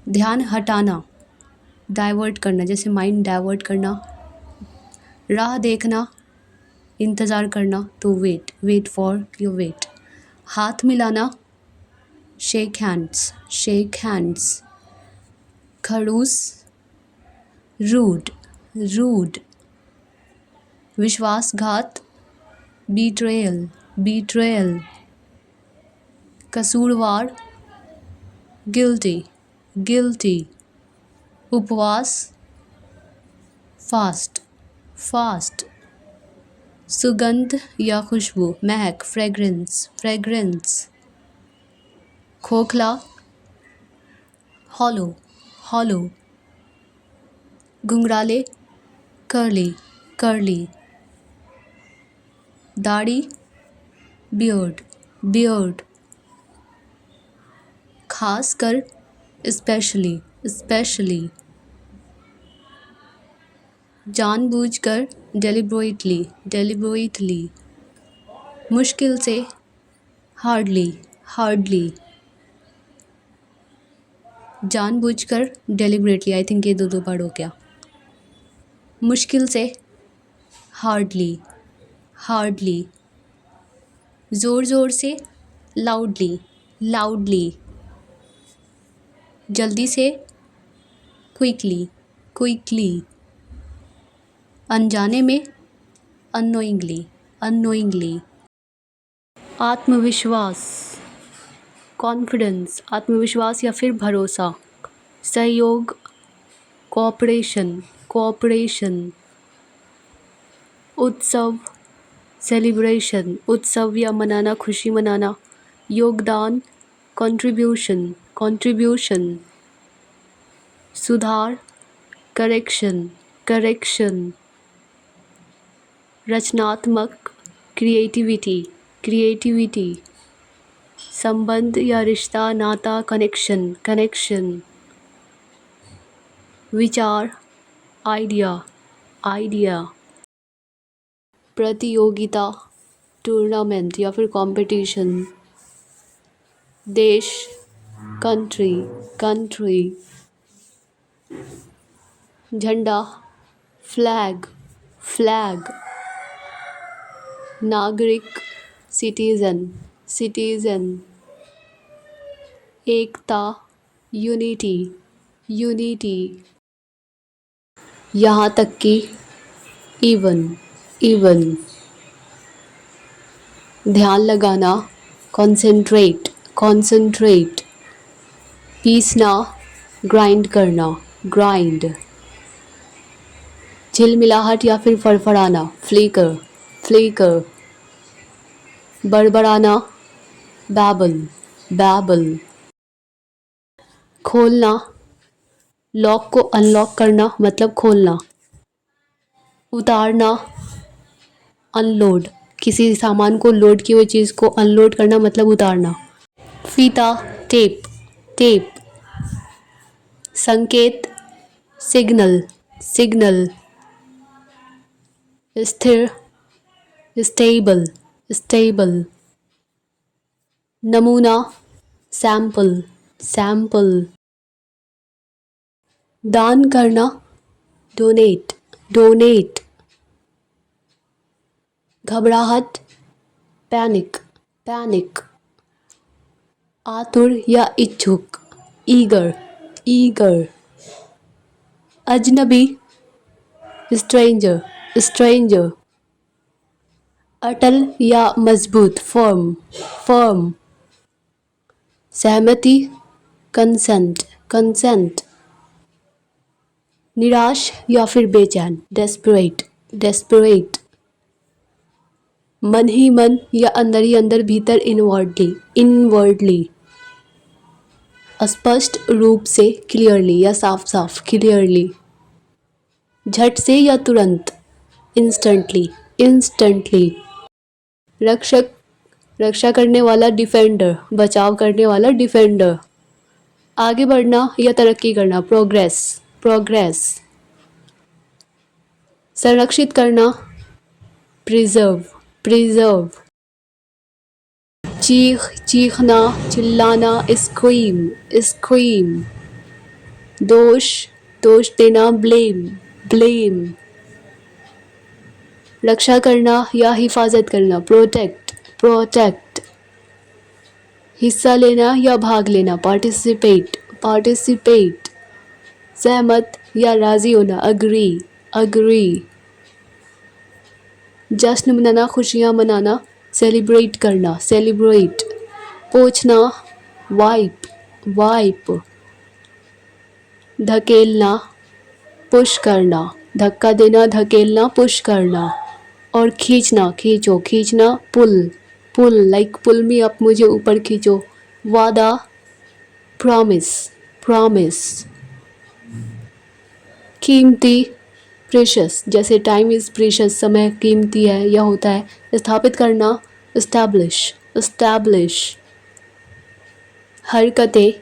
ध्यान हटाना, डाइवर्ट करना, जैसे माइंड डाइवर्ट करना। राह देखना, इंतज़ार करना, तो wait, wait for your wait. हाथ मिलाना, शेक हैंड्स, शेक हैंड्स। खड़ूस, रूड, रूड। विश्वासघात, बीट्रेयल, बीट्रेयल। कसूरवार, गिल्टी, गिल्टी। उपवास, फास्ट, फास्ट। सुगंध या खुशबू, महक, फ्रेग्रेंस, फ्रेग्रेंस। खोखला, हॉलो, हॉलो। घुंघराले, कर्ली, कर्ली। दाढ़ी, बियर्ड, बियर्ड। खास कर, स्पेशली, स्पेशली। जानबूझकर, डेलिबरेटली, डेलिबरेटली। मुश्किल से, हार्डली, हार्डली। जानबूझकर, डेलिबरेटली, आई थिंक ये दो बार हो गया। मुश्किल से, हार्डली, हार्डली। ज़ोर ज़ोर से, लाउडली, लाउडली। जल्दी से, क्विकली, क्विकली। अनजाने में, अननोइंगली, अननोइंगली। आत्मविश्वास, कॉन्फिडेंस, आत्मविश्वास या फिर भरोसा। सहयोग, कोऑपरेशन, कोऑपरेशन। उत्सव, सेलिब्रेशन, उत्सव या मनाना, खुशी मनाना। योगदान, कंट्रीब्यूशन, कंट्रीब्यूशन। सुधार, करेक्शन, करेक्शन। रचनात्मक, क्रिएटिविटी, क्रिएटिविटी। संबंध या रिश्ता, नाता, कनेक्शन, कनेक्शन। विचार, आइडिया, आइडिया। प्रतियोगिता, टूर्नामेंट या फिर कंपटीशन। देश, कंट्री, कंट्री। झंडा, फ्लैग, फ्लैग। नागरिक, सिटीजन, सिटीजन। एकता, यूनिटी, यूनिटी। यहाँ तक कि, इवन, इवन। ध्यान लगाना, कॉन्सेंट्रेट, कॉन्सेंट्रेट। पीसना, ग्राइंड करना, ग्राइंड। झिलमिलाहट या फिर फड़फड़ाना, फ्लिकर, फ्लिकर। बड़बड़ाना, बैबल, बैबल। खोलना, लॉक को अनलॉक करना मतलब खोलना। उतारना, अनलोड, किसी सामान को लोड की हुई चीज़ को अनलोड करना मतलब उतारना। फीता, टेप, टेप। संकेत, सिग्नल, सिग्नल। स्थिर, स्टेबल, स्टेबल। नमूना, सैंपल, सैंपल। दान करना, डोनेट, डोनेट। घबराहट, पैनिक, पैनिक। आतुर या इच्छुक, ईगर, ईगर। अजनबी, स्ट्रेंजर, स्ट्रेंजर। अटल या मजबूत, फर्म, फर्म। सहमति, कंसेंट, कंसेंट। निराश या फिर बेचैन, डेस्परेट, डेस्परेट। मन ही मन या अंदर ही अंदर, भीतर, इनवर्डली, इनवर्डली। स्पष्ट रूप से, क्लियरली या साफ साफ, क्लियरली। झट से या तुरंत, इंस्टेंटली, इंस्टेंटली। रक्षक रक्षा करने वाला डिफेंडर, बचाव करने वाला डिफेंडर। आगे बढ़ना या तरक्की करना, प्रोग्रेस, प्रोग्रेस। संरक्षित करना, प्रिजर्व, प्रिजर्व। चीख, चीखना, चिल्लाना, स्क्रीम, स्क्रीम। दोष, दोष देना, ब्लेम, ब्लेम। रक्षा करना या हिफाजत करना, प्रोटेक्ट, प्रोटेक्ट। हिस्सा लेना या भाग लेना, पार्टिसिपेट, पार्टिसिपेट। सहमत या राजी होना, अग्री, अग्री। जश्न मनाना, खुशियाँ मनाना, सेलिब्रेट करना, सेलिब्रेट। पोंछना, वाइप, वाइप। धकेलना, पुश करना, धक्का देना, धकेलना, पुश करना। और खींचना, खींचो, खींचना, पुल, पुल, लाइक पुल मी अप, मुझे ऊपर खींचो। वादा, प्रॉमिस, प्रॉमिस। कीमती, प्रेशस, जैसे टाइम इज़ प्रेशस, समय कीमती है या होता है। स्थापित करना, एस्टैब्लिश, एस्टैब्लिश। हरकतें,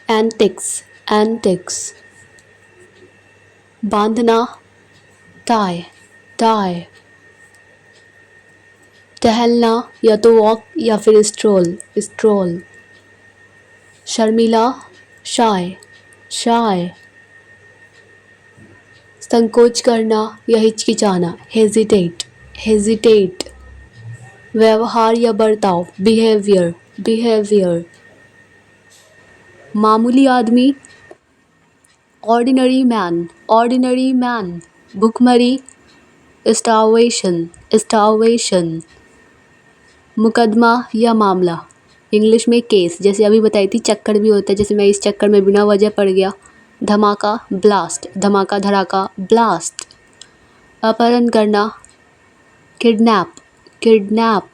एंटिक्स, एंटिक्स। बांधना, टाई, टाई। टहलना या तो वॉक या फिर स्ट्रोल, स्ट्रोल। शर्मिला, शाय, शाय। संकोच करना या हिचकिचाना, हेजिटेट, हेजिटेट। व्यवहार या बर्ताव, बिहेवियर, बिहेवियर। मामूली आदमी, ऑर्डिनरी मैन, ऑर्डिनरी मैन। भुखमरी, स्टार्वेशन, स्टार्वेशन। मुकदमा या मामला, इंग्लिश में केस, जैसे अभी बताई थी चक्कर भी होता है, जैसे मैं इस चक्कर में बिना वजह पड़ गया। धमाका, ब्लास्ट, धमाका धड़ाका, ब्लास्ट। अपहरण करना, किडनैप, किडनैप।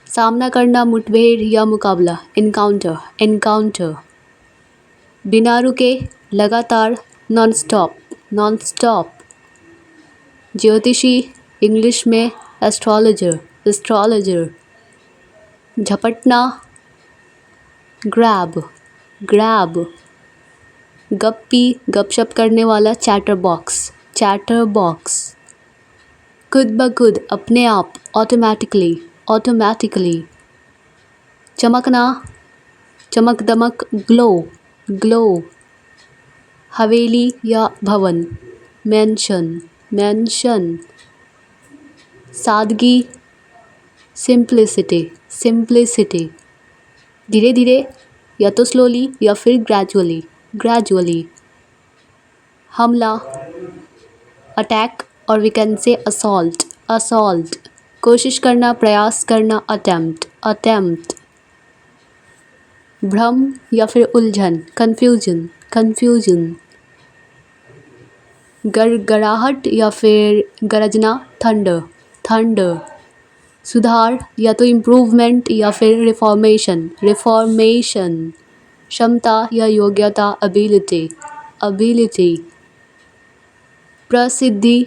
सामना करना, मुठभेड़ या मुकाबला, एनकाउंटर, एनकाउंटर। बिना रुके, लगातार, नॉन स्टॉप, नॉन स्टॉप। ज्योतिषी, इंग्लिश में एस्ट्रोलॉजर, एस्ट्रोलॉजर। झपटना, ग्रैब, ग्रैब। गप्पी, गपशप करने वाला, चैटर बॉक्स, चैटर बॉक्स। खुद ब खुद, अपने आप, ऑटोमेटिकली, ऑटोमेटिकली। चमकना, चमक दमक, ग्लो, ग्लो। हवेली या भवन, मैंशन, मैंशन। सादगी, सिंप्लिसिटी, सिंप्लिसिटी। धीरे धीरे या तो स्लोली या फिर ग्रेजुअली, ग्रेजुअली। हमला, अटैक, और we can say assault, assault. कोशिश करना, प्रयास करना, अटेम्प्ट, अटेम्प्ट। भ्रम या फिर उलझन, कन्फ्यूजन, कन्फ्यूजन। गड़गड़ाहट या फिर गरजना, थंडर, थंडर। सुधार या तो इम्प्रूवमेंट या फिर रिफॉर्मेशन, रिफॉर्मेशन। क्षमता या योग्यता, एबिलिटी, एबिलिटी। प्रसिद्धि,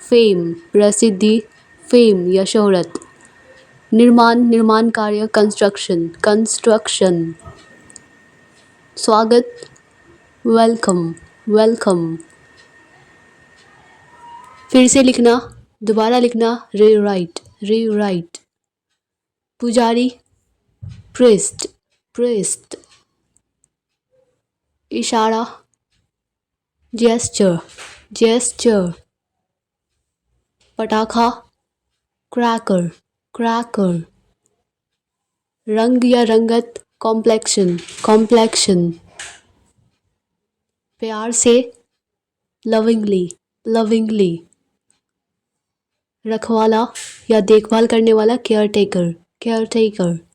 फेम, प्रसिद्धि, फेम या शोहरत। निर्माण, निर्माण कार्य, कंस्ट्रक्शन, कंस्ट्रक्शन। स्वागत, वेलकम, वेलकम। फिर से लिखना, दोबारा लिखना, रीराइट, रीराइट। पुजारी, प्रिस्ट, प्रिस्ट। इशारा, जेस्चर, जेस्चर। पटाखा, क्रैकर, क्रैकर। रंग या रंगत, कॉम्प्लेक्शन, कॉम्प्लेक्शन। प्यार से, लविंगली, लविंगली। रखवाला या देखभाल करने वाला, केयर टेकर, केयर टेकर।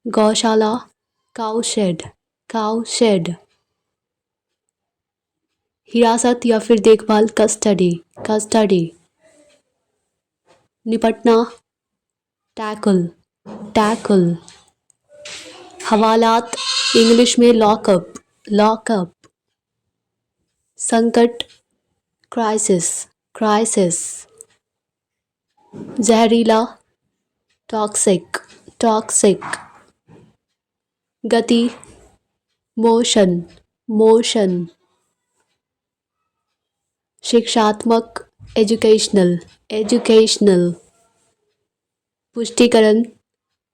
गौशाला, काउ शेड, काउ शेड। हिरासत या फिर देखभाल, कस्टडी, कस्टडी। निपटना, टैकल, टैकल। हवालात, इंग्लिश में लॉकअप, लॉकअप। संकट, क्राइसिस, क्राइसिस। जहरीला, टॉक्सिक, टॉक्सिक। गति, मोशन, मोशन। शिक्षात्मक, एजुकेशनल, एजुकेशनल। पुष्टिकरण,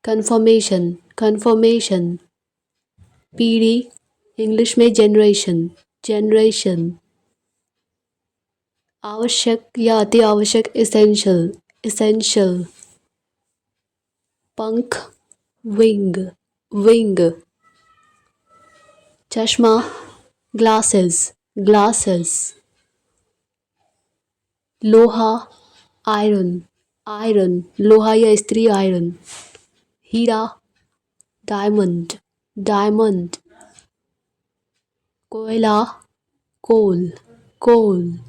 कंफर्मेशन, कंफर्मेशन। पीढ़ी, इंग्लिश में जनरेशन, जनरेशन। आवश्यक या अति आवश्यक, इसेंशियल, इसेंशियल। पंख, विंग, विंग। चश्मा, ग्लासेस, ग्लासेस। लोहा, आयरन, आयरन। लोहा या स्त्री आयरन। हीरा, डायमंड, डायमंड। कोयला, कोल, कोल।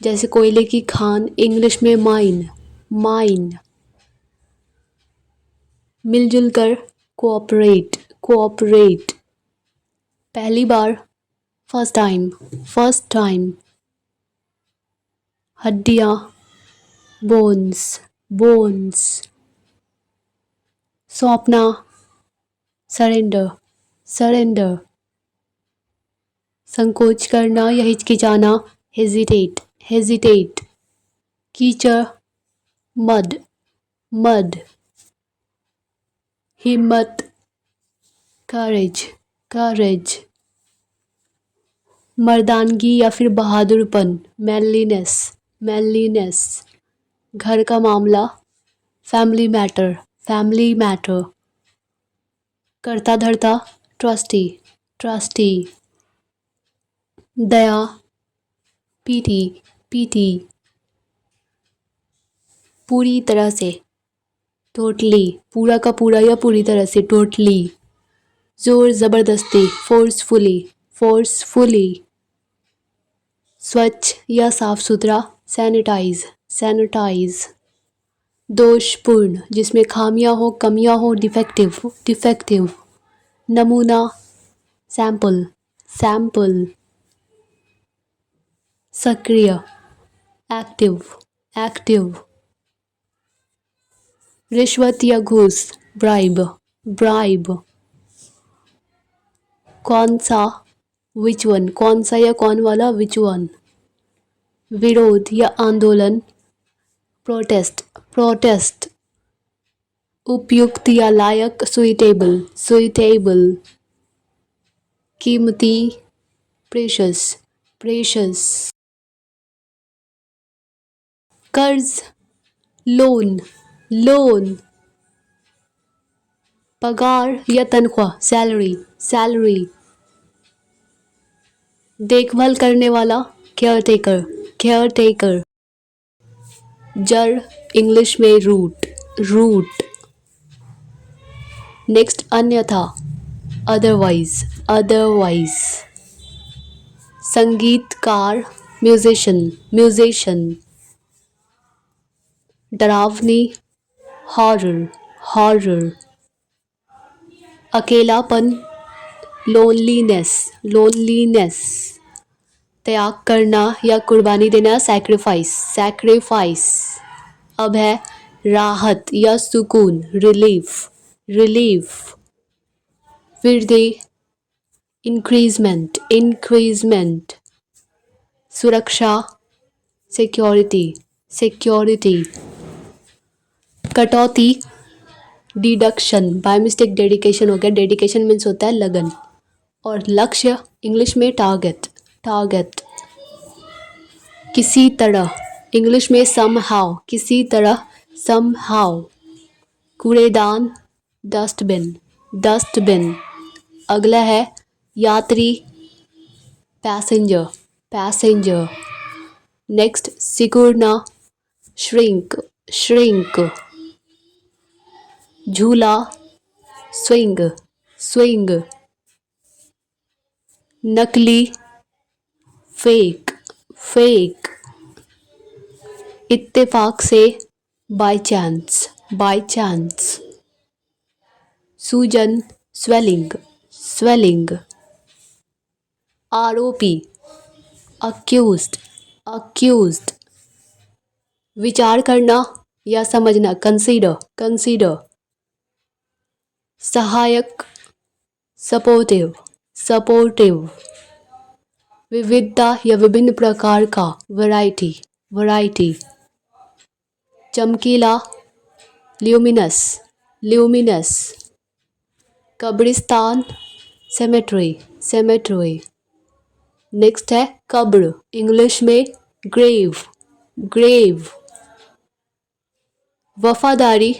जैसे कोयले की खान, इंग्लिश में माइन, माइन। मिलजुल कर, कोऑपरेट, कोऑपरेट। पहली बार, फर्स्ट टाइम, फर्स्ट टाइम। हड्डियाँ, बोन्स, बोन्स। सौंपना, सरेंडर, सरेंडर। संकोच करना या हिचकिचाना, हेजिटेट, हेजिटेट। कीचड़, मड, मड। हिम्मत, करेज, करेज। मर्दानगी या फिर बहादुरपन, मैनलीनेस, मैनलीनेस। घर का मामला, फैमिली मैटर, फैमिली मैटर। करता धरता, ट्रस्टी, ट्रस्टी। दया, पीटी, पीटी। पूरी तरह से, टोटली। पूरा का पूरा या पूरी तरह से, टोटली। जोर जबरदस्ती, फोर्सफुली, फोर्सफुली। स्वच्छ या साफ सुथरा, सैनिटाइज, सैनिटाइज। दोषपूर्ण, जिसमें खामियां हो, कमियां हो, डिफेक्टिव, डिफेक्टिव। नमूना, सैंपल, सैंपल। सक्रिय, एक्टिव, एक्टिव। रिश्वत या घूस, ब्राइब, ब्राइब। कौन सा, विच वन, कौन सा या कौन वाला, विच वन। विरोध या आंदोलन, प्रोटेस्ट, प्रोटेस्ट। उपयुक्त या लायक, सुइटेबल, सुइटेबल। कीमती, प्रेशस, प्रेशस। कर्ज, लोन, लोन। पगार या तनख्वाह, सैलरी, सैलरी। देखभाल करने वाला, केयर टेकर, केयर टेकर। जड़, इंग्लिश में रूट, रूट। नेक्स्ट, अन्यथा, अदरवाइज, अदरवाइज। संगीतकार, म्यूजिशियन, म्यूजिशियन। डरावनी, हॉरर, हॉरर। अकेलापन, लोनलीनेस, लोनलीनेस। त्याग करना या कुर्बानी देना, सैक्रिफाइस, सैक्रिफाइस। अभय, राहत या सुकून, रिलीफ, रिलीफ। वृद्धि, इंक्रीजमेंट, इंक्रीजमेंट। सुरक्षा, सिक्योरिटी, सिक्योरिटी। कटौती, डिडक्शन। बाय मिस्टेक डेडिकेशन हो गया, डेडिकेशन मीन्स होता है लगन। और लक्ष्य, इंग्लिश में टारगेट, टारगेट। किसी तरह, इंग्लिश में समहाउ, किसी तरह, समहाउ। कूड़ेदान, डस्टबिन, डस्टबिन। अगला है यात्री, पैसेंजर, पैसेंजर। नेक्स्ट, सिकुड़ना, श्रिंक, श्रिंक। झूला, स्विंग, स्विंग। नकली, फेक, फेक। इत्तेफाक से, बाय चांस, बाय चांस। सूजन, स्वेलिंग, स्वेलिंग। आरोपी, अक्यूज्ड, अक्यूज्ड। विचार करना या समझना, कंसीडर, कंसीडर। सहायक, सपोर्टिव, सपोर्टिव। विविधता या विभिन्न प्रकार का, वैरायटी, वैरायटी। चमकीला, ल्यूमिनस, ल्यूमिनस। कब्रिस्तान, सेमेट्री, सेमेट्री। नेक्स्ट है कब्र, इंग्लिश में ग्रेव, ग्रेव। वफादारी,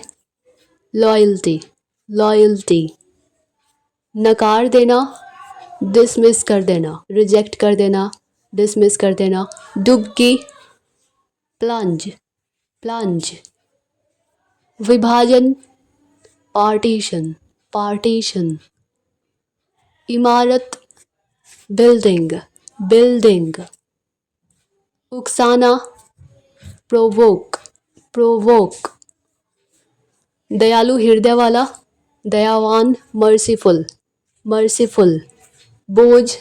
लॉयल्टी, लॉयल्टी। नकार देना, डिसमिस कर देना, रिजेक्ट कर देना, डिसमिस कर देना। डुबकी, प्लंज, प्लंज। विभाजन, पार्टीशन, पार्टीशन। इमारत, बिल्डिंग, बिल्डिंग। उकसाना, प्रोवोक, प्रोवोक। दयालु, हृदय वाला, दयावान, मर्सीफुल, मर्सीफुल। बोझ,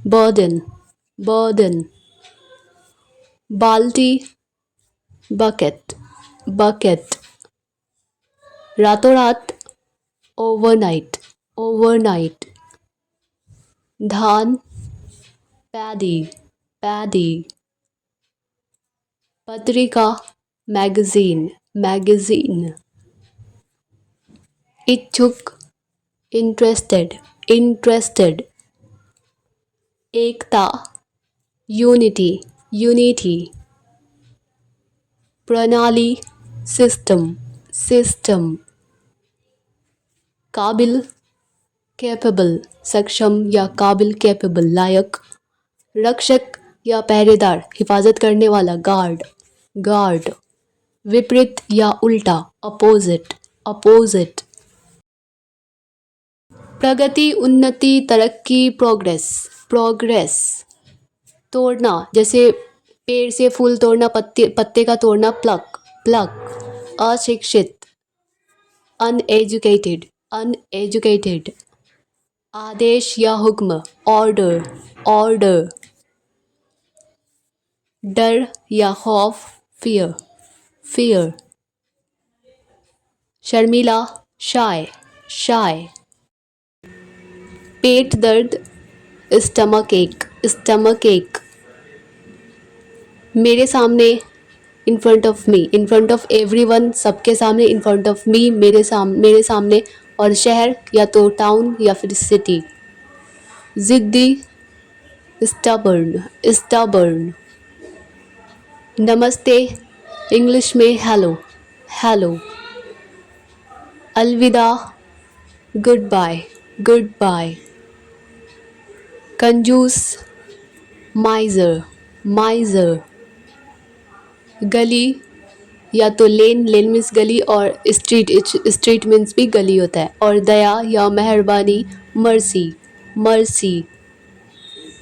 बर्डन, बर्डन। बाल्टी, बकेट, बकेट। रातों रात, ओवरनाइट, ओवरनाइट। धान, पैडी, पैडी। पत्रिका, मैगजीन, मैगजीन। इच्छुक, इंटरेस्टेड, इंटरेस्टेड। एकता, यूनिटी, यूनिटी। प्रणाली, सिस्टम, सिस्टम। काबिल, कैपेबल, सक्षम या काबिल, कैपेबल, लायक। रक्षक या पहरेदार, हिफाजत करने वाला, गार्ड, गार्ड। विपरीत या उल्टा, अपोजिट, अपोजिट। प्रगति, उन्नति, तरक्की, प्रोग्रेस, प्रोग्रेस। तोड़ना, जैसे पेड़ से फूल तोड़ना, पत्ते पत्ते का तोड़ना, प्लक, प्लक। अशिक्षित, अनएजुकेटेड, अनएजुकेटेड। आदेश या हुक्म, ऑर्डर, ऑर्डर। डर या खौफ, फियर, फियर। शर्मीला, शाय, शाय। पेट दर्द, स्टमक एक, स्टमक एक। मेरे सामने, in front of me, in front of everyone, सबके सामने, इन फ्रंट ऑफ मी, मेरे सामने। और शहर या तो टाउन या फिर सिटी। जिद्दी, स्टबर्न, स्टबर्न। नमस्ते, इंग्लिश में हेलो, हेलो। अलविदा, गुड बाय, गुड बाय। कंजूस, माइजर, माइजर। गली या तो लेन, लेन मीन्स गली, और स्ट्रीट, स्ट्रीट मीन्स भी गली होता है। और दया या मेहरबानी, मर्सी, मर्सी।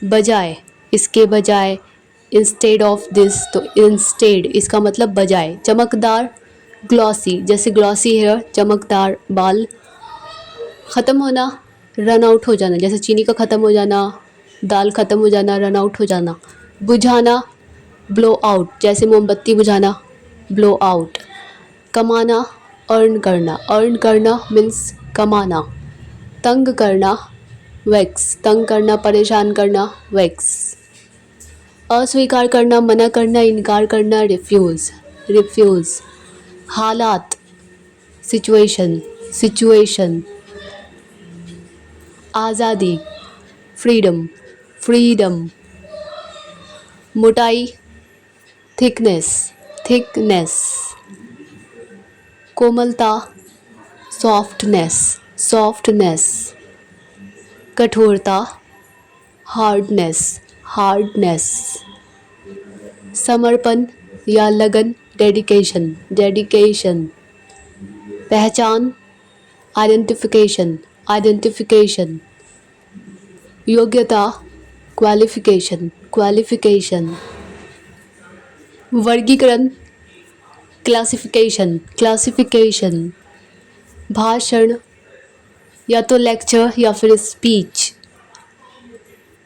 बजाय, इसके बजाय, इंस्टेड ऑफ दिस, तो इंस्टेड, इसका मतलब बजाय। चमकदार, ग्लॉसी, जैसे ग्लॉसी हेयर, चमकदार बाल। ख़त्म होना, रन आउट हो जाना, जैसे चीनी का ख़त्म हो जाना, दाल ख़त्म हो जाना, रन आउट हो जाना। बुझाना, ब्लो आउट, जैसे मोमबत्ती बुझाना, ब्लो आउट। कमाना, अर्न करना, अर्न करना मीन्स कमाना। तंग करना, वैक्स, तंग करना, परेशान करना, वैक्स। अस्वीकार करना, मना करना, इनकार करना, रिफ्यूज़, रिफ्यूज़। हालात, सिचुएशन, सिचुएशन। आज़ादी, फ्रीडम, फ्रीडम। मोटाई, थिकनेस, थिकनेस। कोमलता, सॉफ्टनेस, सॉफ्टनेस। कठोरता, हार्डनेस, हार्डनेस। समर्पण या लगन, डेडिकेशन, डेडिकेशन। पहचान, आइडेंटिफिकेशन, आइडेंटिफिकेशन। योग्यता, क्वालिफिकेशन, क्वालिफिकेशन। वर्गीकरण, क्लासिफिकेशन, क्लासिफिकेशन। भाषण या तो लेक्चर या फिर स्पीच।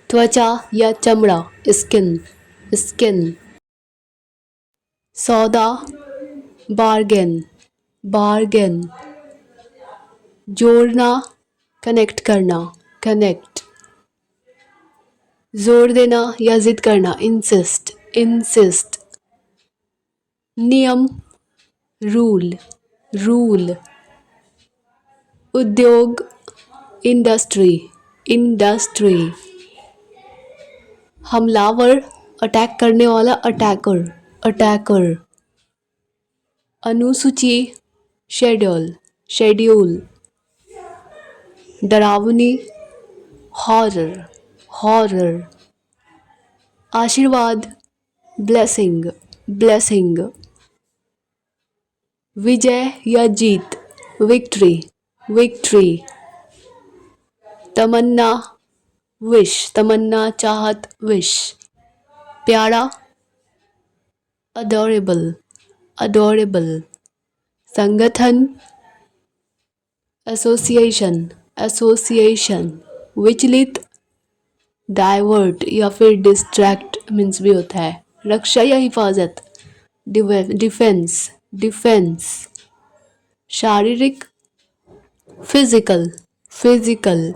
त्वचा या चमड़ा, स्किन, स्किन। सौदा, बार्गेन, बार्गेन। जोड़ना, कनेक्ट करना, कनेक्ट। जोर देना या जिद करना, इंसिस्ट, इंसिस्ट। नियम, रूल, रूल। उद्योग, इंडस्ट्री, इंडस्ट्री। हमलावर, अटैक करने वाला, अटैकर, अटैकर। अनुसूची, शेड्यूल, शेड्यूल। डरावनी, हॉरर, हॉरर। आशीर्वाद, ब्लेसिंग, ब्लेसिंग। विजय या जीत, विक्ट्री, विक्ट्री। तमन्ना, विश, तमन्ना, चाहत, विश। प्यारा, अडोरेबल, अडोरेबल। संगठन, एसोसिएशन, एसोसिएशन। विचलित, डाइवर्ट या फिर डिस्ट्रैक्ट मीन्स भी होता है। रक्षा या हिफाजत, डिफेंस, डिफेंस। शारीरिक, फिजिकल, फिजिकल।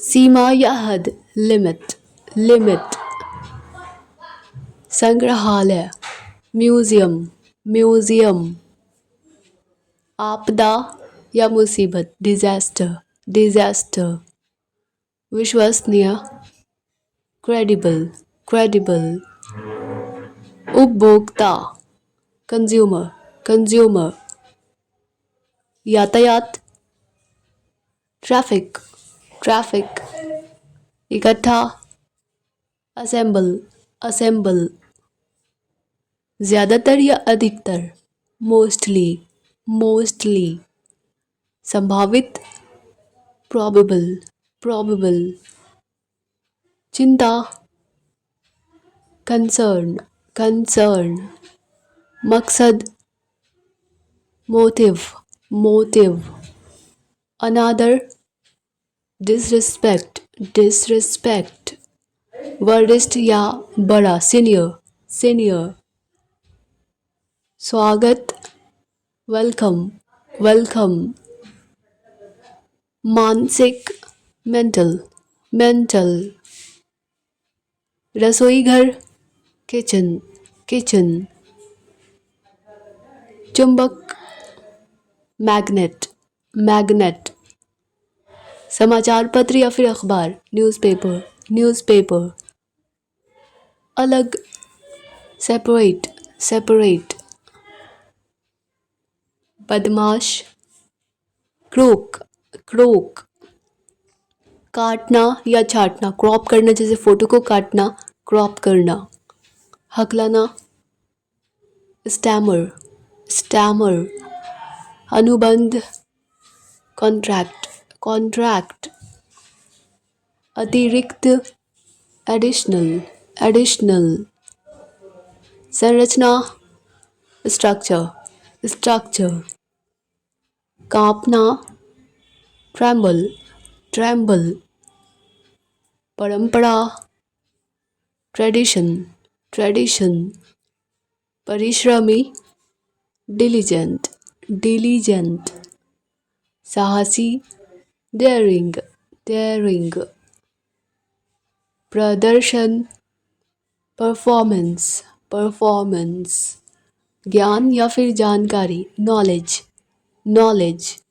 सीमा या हद, लिमिट, लिमिट। संग्रहालय, म्यूजियम, म्यूजियम। आपदा या मुसीबत, डिजास्टर, डिजास्टर। विश्वसनीय, क्रेडिबल, क्रेडिबल। उपभोक्ता, कंज्यूमर, कंज्यूमर। यातायात, ट्रैफिक, ट्रैफिक। इकट्ठा, असेंबल, असेंबल। ज्यादातर या अधिकतर, मोस्टली, मोस्टली। संभावित, प्रोबेबल, प्रोबेबल। चिंता, कंसर्न, कंसर्न। मकसद, मोटिव, मोटिव। अनादर, डिसरिस्पेक्ट, डिसरिस्पेक्ट। वरिष्ठ या बड़ा, सीनियर, सीनियर। स्वागत, वेलकम, वेलकम। मानसिक, मेंटल, मेंटल। रसोई घर, किचन, किचन। चुंबक, मैग्नेट, मैग्नेट। समाचार पत्र या फिर अखबार, न्यूज़पेपर, न्यूज़पेपर। अलग, सेपरेट, सेपरेट। बदमाश, क्रोक, क्रोक। काटना या छाटना, क्रॉप करना, जैसे फोटो को काटना, क्रॉप करना। हकलाना, स्टैमर, स्टैमर। अनुबंध, कॉन्ट्रैक्ट, कॉन्ट्रैक्ट। अतिरिक्त, एडिशनल, एडिशनल। संरचना, स्ट्रक्चर, स्ट्रक्चर। कांपना, ट्रेम्बल, ट्रेम्बल। परंपरा, ट्रेडिशन, ट्रेडिशन। परिश्रमी, डिलीजेंट, डिलीजेंट। साहसी, डेयरिंग, डेयरिंग। प्रदर्शन, परफॉर्मेंस, परफॉर्मेंस। ज्ञान या फिर जानकारी, नॉलेज, नॉलेज।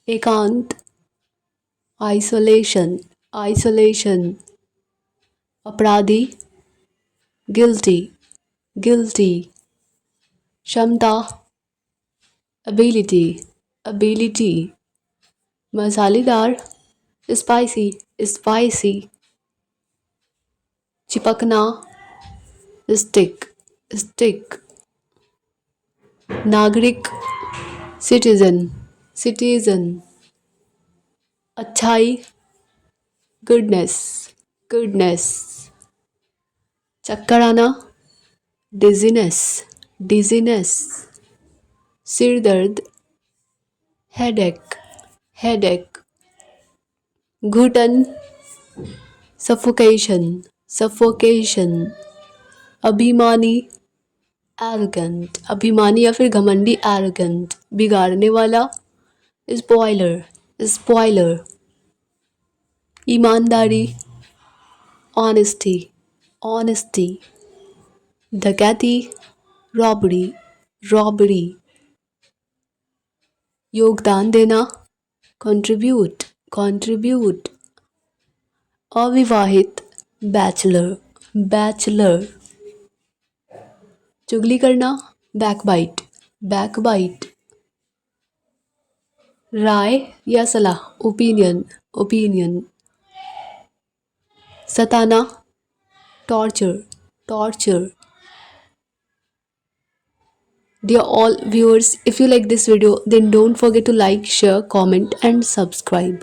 एकांत, आइसोलेशन, आइसोलेशन। अपराधी, गिल्टी, गिल्टी। क्षमता, एबिलिटी, एबिलिटी। मसालेदार, स्पाइसी, स्पाइसी। चिपकना, स्टिक, स्टिक। नागरिक, सिटीजन, सिटीजन। अच्छाई, गुडनेस, गुडनेस। चक्कर आना, डिजीनेस, डिजीनेस। सिर दर्द, हेडेक, हेडेक। घुटन, सफोकेशन, सफोकेशन। अभिमानी, arrogant, अभिमानी या फिर घमंडी arrogant, बिगाड़ने वाला spoiler, spoiler, ईमानदारी honesty, honesty, डकैती robbery, robbery, योगदान देना contribute, contribute, अविवाहित bachelor, bachelor, चुगली करना backbite, backbite, राय या सलाह ओपिनियन, ओपिनियन, सताना torture, torture. Dear all viewers, if you like this video, then don't forget to like, share, comment and subscribe.